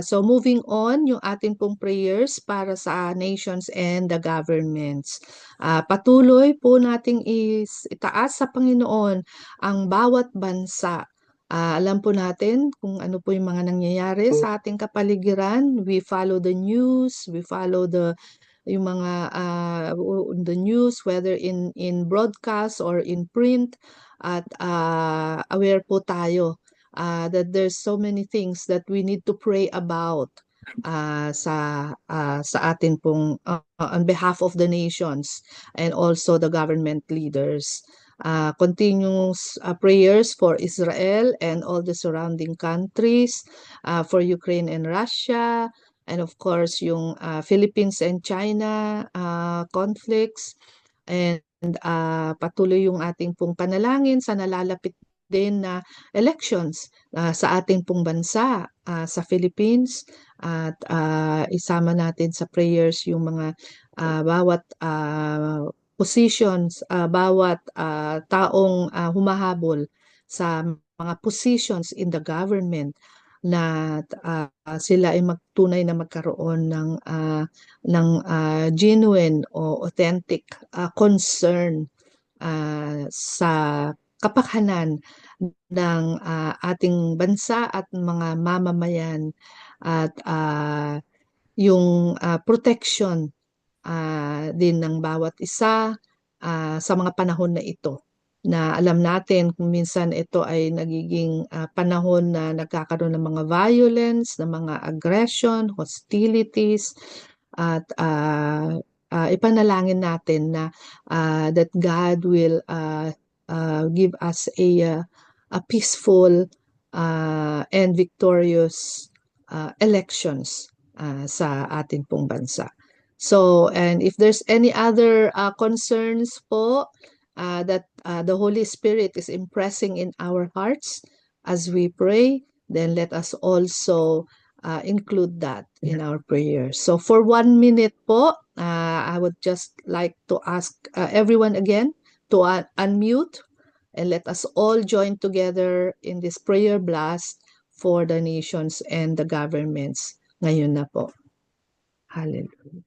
So, moving on, yung ating pong prayers para sa nations and the governments. Patuloy po nating itaas sa Panginoon ang bawat bansa. Alam po natin kung ano po yung mga nangyayari sa ating kapaligiran. We follow the news, we follow yung mga the news, whether in broadcast or in print, at aware po tayo that there's so many things that we need to pray about sa atin pong on behalf of the nations and also the government leaders. Continuous prayers for Israel and all the surrounding countries, for Ukraine and Russia, and of course yung Philippines and China conflicts, and patuloy yung ating pong panalangin sa nalalapit din na elections sa ating pong bansa sa Philippines, at isama natin sa prayers yung mga bawat positions, bawat taong humahabol sa mga positions in the government, na sila ay magtunay na magkaroon ng genuine o authentic concern sa kapakanan ng ating bansa at mga mamamayan at yung protection din ng bawat isa sa mga panahon na ito, na alam natin kung minsan ito ay nagiging panahon na nagkakaroon ng mga violence, ng mga aggression, hostilities, at ipanalangin natin na that God will give us a peaceful and victorious elections sa ating pong bansa. So, and if there's any other concerns po that the Holy Spirit is impressing in our hearts as we pray, then let us also include that in our prayers. So for 1 minute po, I would just like to ask everyone again to unmute, and let us all join together in this prayer blast for the nations and the governments ngayon na po. Hallelujah.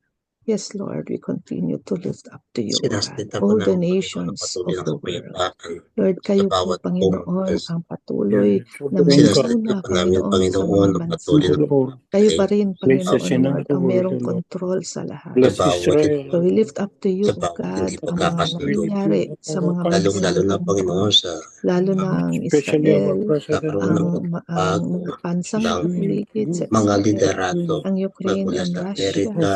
Yes, Lord, we continue to lift up to you, God, Sinasalita po all the namin, Panginoon, ang nations patuloy of ng the world. kapayapaan Lord, sa kayo po, bawat Panginoon, bansa. ang patuloy na Sovereign may God, Sinasalita tula, po namin, Panginoon, sa Panginoon, mga ang bansa. patuloy ng Lord, Kayo kapayapaan pa rin, places Panginoon, in Lord, the ang world, merong Lord. kontrol sa lahat. sa Bless bawat Israel, So we lift up to you, sa O bawat God, hindi ang mga pagkakasundo. nangyayari sa mga bansa Lalong-lalo na, ito, Panginoon, sa lalo na ang especially our Israel, President kakaroon ng ang pagbabago mga bansang ng paligid sa mga Israel, liderato ang na Ukraine mula and sa Russia, Amerika,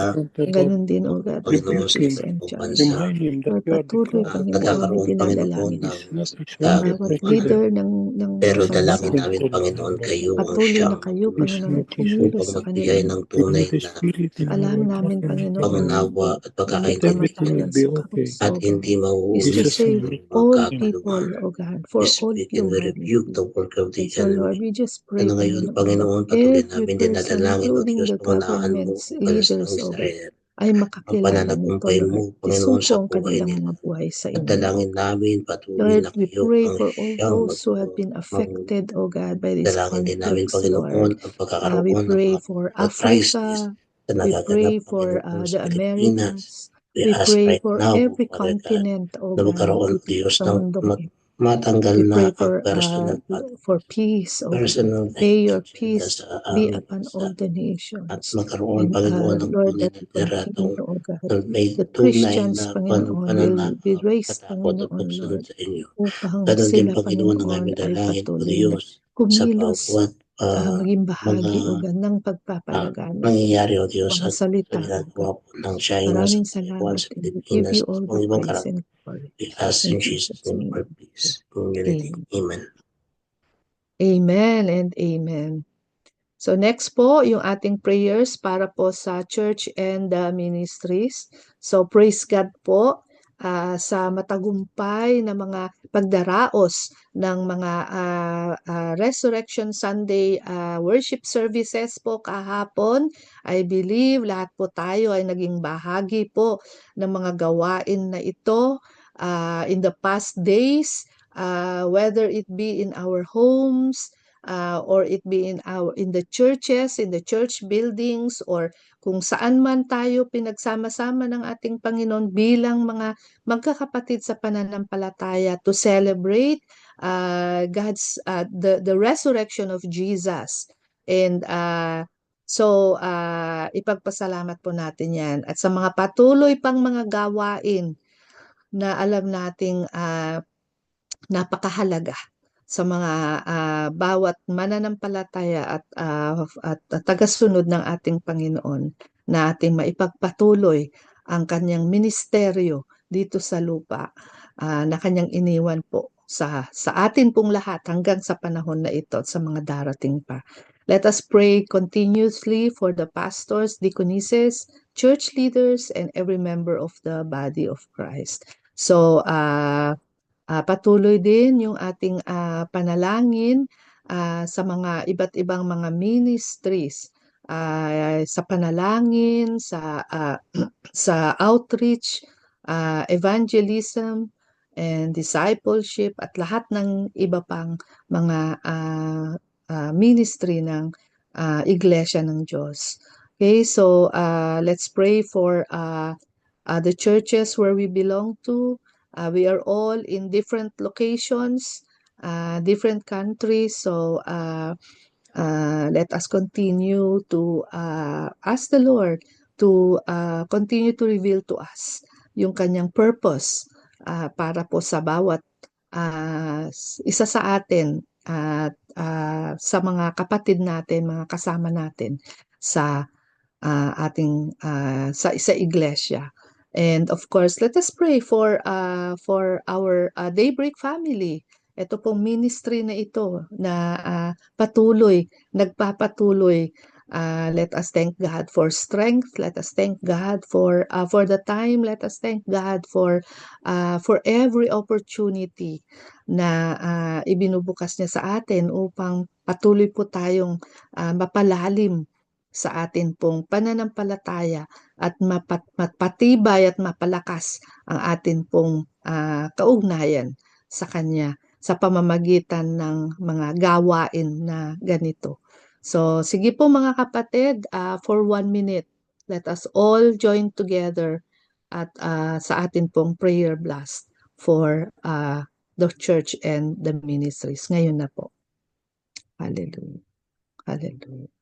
ganun din, O God, the Panginoon, sa countries rebuking and ibang church. bansa. remind him that Lord, you are the patuloy, God. Panginoon, Nagkakaroon, Panginoon, idinadalangin ng He's not ang Islamic bawat pagbabago. leader president. ng Pero bansa. dalangin namin, President, Panginoon, kayo ang Patuloy na siyang kayo, he's Panginoon, not at Islamic. upang kumilos sa magbigay kanilang ng Give him tunay the na spirit in alam our namin, government, Panginoon, Lord. pangunawa at may That everything pagkakaintindi will kamatayan be sa okay. at kalusugan. hindi Is to mauulit Jesus' save name. ang mga all people, kaguluhan. O God, We for all speak and we rebuke humanity. the work of the And so, Lord, enemy. we just pray, Ano ngayon, Panginoon, that Panginoon, patuloy every namin person, dinadalangin, O including Diyos, the pangunahan mo government's ang bansa ng leaders, O God, Israel. ay Ang makakilala nito, pananagumpay Lord. mo, Panginoon, Isuko sa ang buhay kanilang nila. mga buhay sa At inyo. dalangin namin patuloy Lord, na we kayo pray ang for all siyang those who have been affected, O God, by these dalangin din namin, conflicts, Panginoon, Lord. ang We pagkakaroon ng pray mga for political crisis Africa. na We nagaganap, pray for Panginoon, sa the Pilipinas. Americas. We We ask pray right for now, every Father God, continent, O na God, magkaroon, dito Diyos, sa ng mundong ito. matanggal We na pray ang for peace, O God. personal May your agenda peace sa be aming upon bansa. all the At nations. magkaroon, And Panginoon, ng Lord, tunay that na we lideratong continue, O God, may that tunay Christians, na Panginoon, will be raised, pananampatakot at Panginoon, pagsunod Lord, sa inyo. upang Ganon din, sila, Panginoon, ang Panginoon, aming ay dalangin, O patuloy na Diyos, sa kumilos, bawat maging mga bahagi, O God, ng pagpapalaganap nangyayari, O Diyos, mga at salita, O God. ginagawa po ng China sa Maraming Taiwan, salamat, sa and we give Pilipinas, you at all sa the mga ibang praise and karapat. glory. We ask In in Jesus' Jesus' name for name, peace, community. Amen. amen and amen. So next po, yung ating prayers para po sa church and ministries. So praise God po sa matagumpay na mga pagdaraos ng mga Resurrection Sunday worship services po kahapon. I believe lahat po tayo ay naging bahagi po ng mga gawain na ito in the past days, whether it be in our homes, or it be in the churches, in the church buildings, or kung saan man tayo pinagsama-sama ng ating Panginoon bilang mga magkakapatid sa pananampalataya to celebrate God's the resurrection of Jesus. And so ipagpasalamat po natin 'yan, at sa mga patuloy pang mga gawain na alam nating napakahalaga sa mga bawat mananampalataya at tagasunod ng ating Panginoon, na ating maipagpatuloy ang kanyang ministeryo dito sa lupa na kanyang iniwan po sa atin pong lahat hanggang sa panahon na ito at sa mga darating pa. Let us pray continuously for the pastors, deaconesses, church leaders, and every member of the body of Christ. So, patuloy din yung ating panalangin sa mga iba't ibang mga ministries, sa panalangin, sa outreach, evangelism, and discipleship, at lahat ng iba pang mga ministry ng Iglesia ng Diyos. Okay, so let's pray for the churches where we belong to, We are all in different locations, different countries. So let us continue to ask the Lord to continue to reveal to us yung kanyang purpose para po sa bawat isa sa atin at sa mga kapatid natin, mga kasama natin sa ating sa iglesia. And of course, let us pray for our Daybreak family. Ito pong ministry na ito na nagpapatuloy. Let us thank God for strength. Let us thank God for the time. Let us thank God for every opportunity na ibinubukas niya sa atin upang patuloy po tayong mapalalim sa atin pong pananampalataya at mapatibay at mapalakas ang atin pong kaugnayan sa Kanya sa pamamagitan ng mga gawain na ganito. So, sige po mga kapatid, for 1 minute, let us all join together at sa atin pong prayer blast for the church and the ministries. Ngayon na po. Hallelujah. Hallelujah.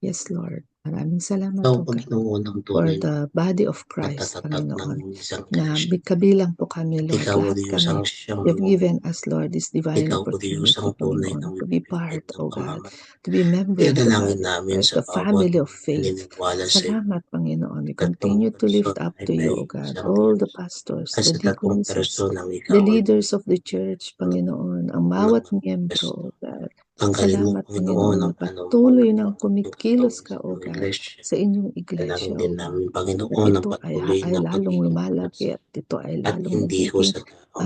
Yes, Lord. Maraming salamat Ikaw, po God, Panginoon, ang for tunay the body of Christ, natatatag Panginoon, ng isang na iglesia. kabilang po kami, Lord, Ikaw, O lahat Diyos, kami. ang siyang You've given us, Lord, this divine Ikaw, O Diyos, opportunity, ang tunay na Panginoon, to be wipinit part, ng oh God, pamamaraan. to be members, oh God, Iadalangin namin like sa the bawat family of faith. naniniwala sa iyo. Salamat, Panginoon. We Tatlong continue to lift persona up ay to you, may oh God, isang all the Diyos. pastors, At the sa tatlong deaconesses, persona the ikaw ay leaders of the church, Panginoon, ang bawat miyembro, oh God. tanggalin mo, Salamat, Panginoon, Panginoon, ang na anumang patuloy ng yung katawan kumikilos sa ka, O iyong God, iglesia. sa inyong Dalangin iglesia, din O God, namin, na Panginoon, ang ito patuloy ay na lalong pagiging lumalaki matatag at ito ay at lalong hindi ho nagiging sa tao.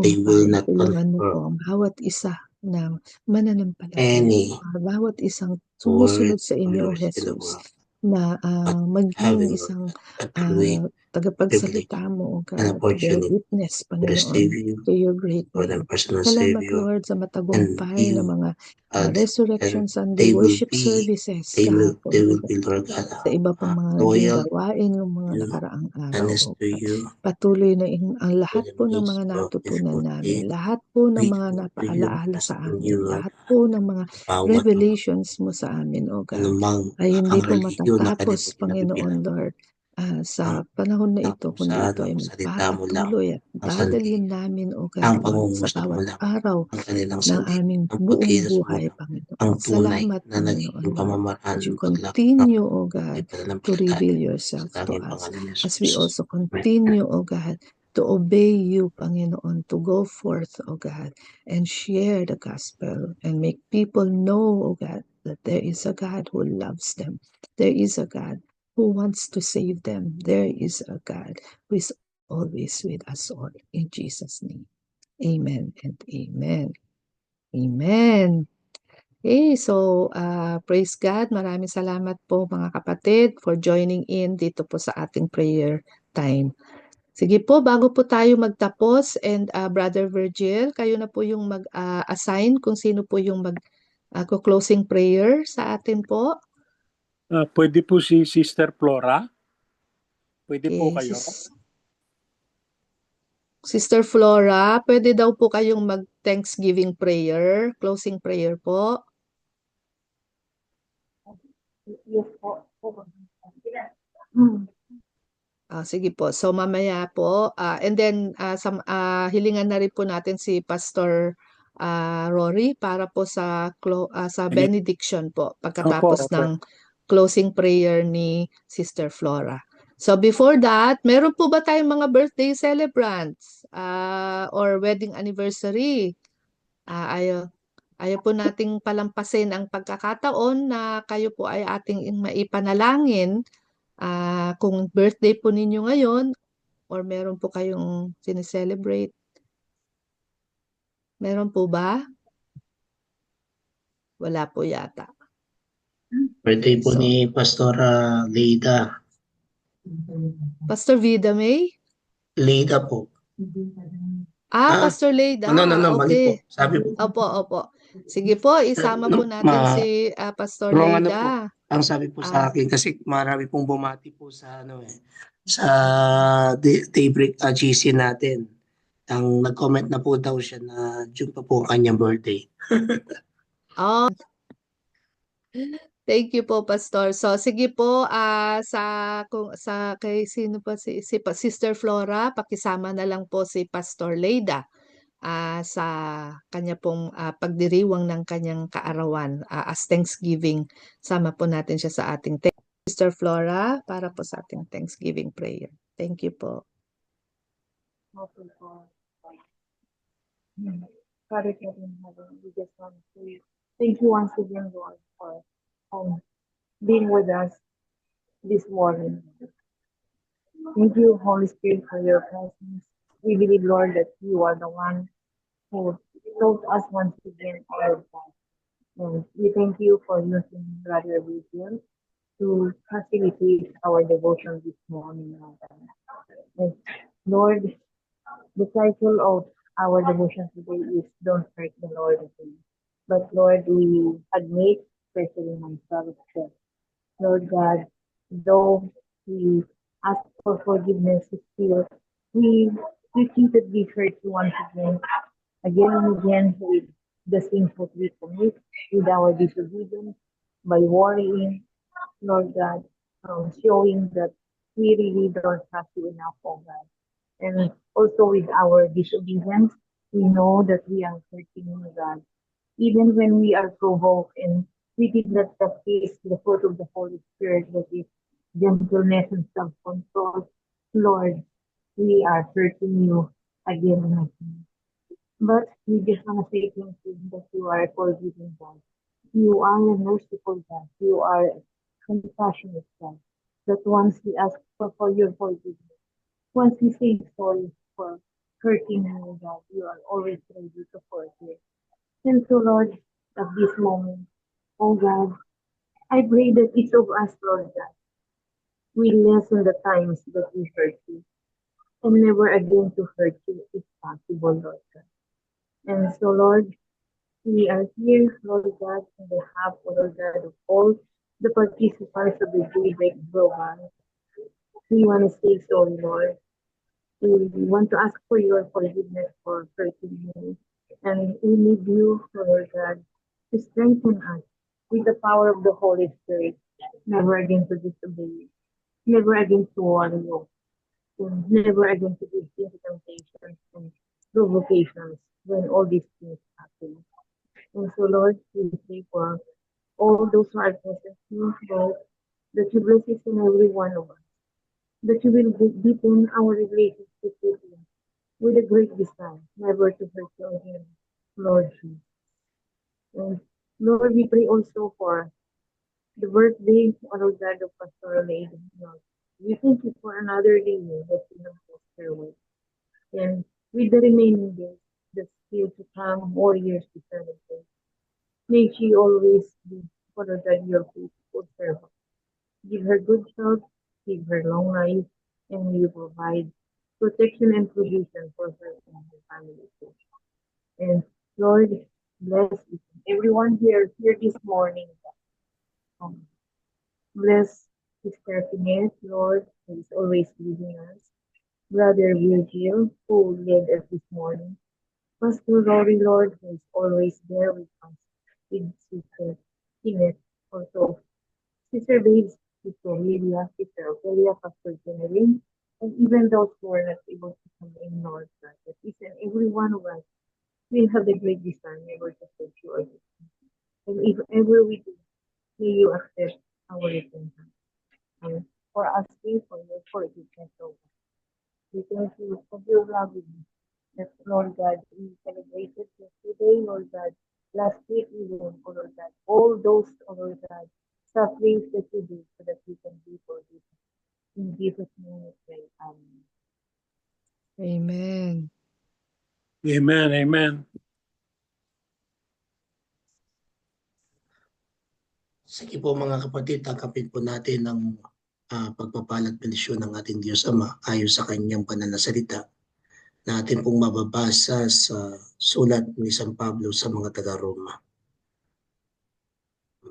They will matagumpay. not Tulungan mo po confirm ang bawat isa na mananampalataya, any bawat isang sumusunod words sa of inyo, O yours in the Jesus, world, na but maging having, Lord, isang a true tagapagsalita privilege mo, O and God, to bear opportunity witness, to receive Panginoon, you to your great for the name. personal Salamat, Savior, Lord, sa and matagumpay na you mga and Resurrection Sunday worship services they kahapon, O will God, be, Lord God, sa iba pang mga naging loyal gawain ng mga to nakaraang araw, honest O to God. you Patuloy na ang for lahat the po ng midst mga of natutunan namin, difficulty. lahat po ng We mga come to you napaalaala sa asking you, amin, Lord lahat God, po ng mga bawat revelations mo sa amin, O God, anumang ay hindi ang po relihiyon na kanilang matatapos, Panginoon pinapipilan Lord, ang sa panahon na ito, kundi ito ay ang salita mo lang magpapatuloy at ang santi, dadalhin namin, O God, ang Lord, sa pangungusap mo bawat lang araw ang kanilang ng santi, aming ang buong pagkilos mo buhay, lang ang Panginoon. tunay Salamat, na Panginoon nagiging Lord, pamamaraan as you ng paglakad continue, O ay God, to pananampalataya reveal sa yourself to tanging us, pangalan ni as we Jesus. also continue, O God, to obey you, Panginoon, to go forth, O God, and share the gospel and make people know, O God, that there is a God who loves them. There is a God who wants to save them. There is a God who is always with us all. In Jesus' name. Amen and amen. Amen. So praise God. Maraming salamat po mga kapatid for joining in dito po sa ating prayer time. Sige po, bago po tayo magtapos, and Brother Virgil, kayo na po yung mag-assign kung sino po yung mag-closing prayer sa atin po. Pwede po si Sister Flora. Pwede po Okay, kayo. Sister Flora, pwede daw po kayong mag-Thanksgiving prayer, closing prayer po. Sige po. So mamaya po, and then hilingan na rin po natin si Pastor Rory para po sa benediction po pagkatapos Opo. ng closing prayer ni Sister Flora. So before that, meron po ba tayong mga birthday celebrants or wedding anniversary? Ayaw po nating palampasin ang pagkakataon na kayo po ay ating maipanalangin. Kung birthday po ninyo ngayon or meron po kayong sineselebrate. Meron po ba? Wala po yata. Birthday po ni Pastora Leida. Pastor Vida May? Leida po. Pastor Leida. No, mali po. Okay. Sabi po. Opo. Sige po, isama po natin si Pastor wrong Leida. Ang sabi po sa akin kasi marami pong bumati po sa sa Daybreak GC natin. Ang nag-comment na po daw siya na June pa po ang kanyang birthday. Oh, thank you po, Pastor. So, sige po, sa kay sino pa Sister Flora, pakisama na lang po si Pastor Leida sa kanya pong pagdiriwang ng kanyang kaarawan as Thanksgiving. Sama po natin siya sa ating Sister Flora para po sa ating Thanksgiving prayer. Thank you po. Okay po. Father God in heaven, we just want to thank you once again, Lord, for being with us this morning. Thank you, Holy Spirit, for your presence. We believe, Lord, that you are the one who taught us once again our path. And we thank you for using Brother Ezekiel to facilitate our devotion this morning, Lord. And Lord, the title of our devotion today is Don't Hurt the Lord Again. But Lord, we admit, especially myself, that Lord God, though we ask for forgiveness, still we repeatedly hurt you once again and again with the sins that we commit, with our disobedience, by worrying, Lord God, showing that we really don't trust you enough, oh God. And also with our disobedience, we know that we are hurting you, God. Even when we are provoked and we did not practice the fruit of the Holy Spirit, that is gentleness and self-control, Lord, we are hurting you again and again. But we just want to say thank you that you are a forgiving God. You are a merciful God. You are a compassionate God. That once we ask for your forgiveness, once we say sorry for hurting you, God, you are always ready to forgive. And so, Lord, at this moment, oh God, I pray that each of us, Lord God, we lessen the times that we hurt you and never again to hurt you if possible, Lord God. And so, Lord, we are here, Lord God, on behalf, Lord God, of all the participants of the Daybreak Global. We want to say sorry, Lord. We want to ask for your forgiveness for hurting you. And we need you, Lord God, to strengthen us with the power of the Holy Spirit, never again to disobey, never again to worry you, and never again to give in to temptations and provocations when all these things happen. And so, Lord, we pray for all those who are present here, Lord, that you bless each and every one of us, that you will deepen our relationship with you with a great desire, never to hurt you again, Lord Jesus. And Lord, we pray also for the birthday, Lord God, of Pastor Lady. Lord, we thank you for another day that you have blessed her with. And with the remaining days, the still to come, more years to celebrate. May she always be, Lord God, your faithful servant. Give her good health, give her long life, and may you provide protection and provision for her and her family too. And Lord, bless everyone here this morning. Bless Sister Finette, Lord, who is always leading us. Brother Virgil, who led us this morning. Pastor Rory, Lord, who is always there with us. With Sister Finette, also Sister Babes, Sister Lydia, Sister Ophelia, Pastor Generine, and even those who are not able to come in, Lord God, that each and every one of us will have the great desire never to search you again. And if ever we do, may you accept our repentance. And for us, pray for your forgiveness, Lord. We thank you for your loving that, Lord God, we celebrated yesterday, Lord God. Last week, we will, Lord God, all those, Lord God, sufferings that you do so that we can be forgiven. In Jesus' name we pray. Amen. Amen. Amen, amen. Sige po mga kapatid, tanggapin po natin ang pagpapala at bendisyon ng ating Diyos Ama ayon sa kanyang banal na salita na atin pong mababasa sa sulat ni San Pablo sa mga taga-Roma.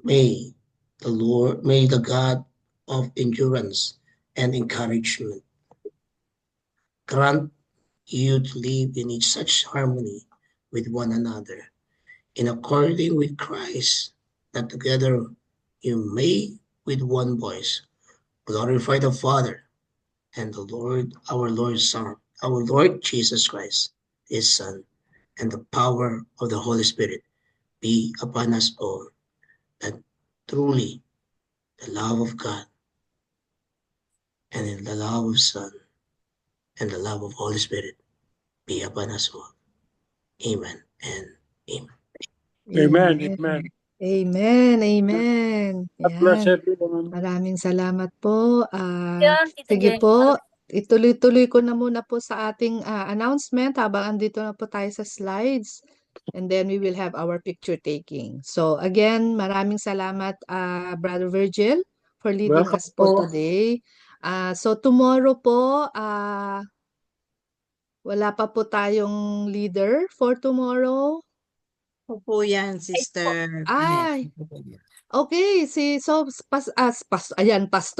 May the God of endurance and encouragement grant you to live in each such harmony with one another, in according with Christ, that together you may with one voice glorify the Father and the Lord, our Lord Jesus Christ, his Son, and the power of the Holy Spirit be upon us all, that truly the love of God and in the love of Son and the love of Holy Spirit be upon us all. Amen and amen. Amen. Amen. Amen. Amen. God bless Yan. everyone. Maraming salamat po. Yan, Tita Sige Jenny. po, ituloy-tuloy ko na muna po sa ating announcement habang andito na po tayo sa slides. And then we will have our picture taking. So again, maraming salamat Brother Virgil for leading Welcome us po po. today. So tomorrow po, wala pa po tayong leader for tomorrow. Po yan, Sister. Ay, okay, so ayan, Pastor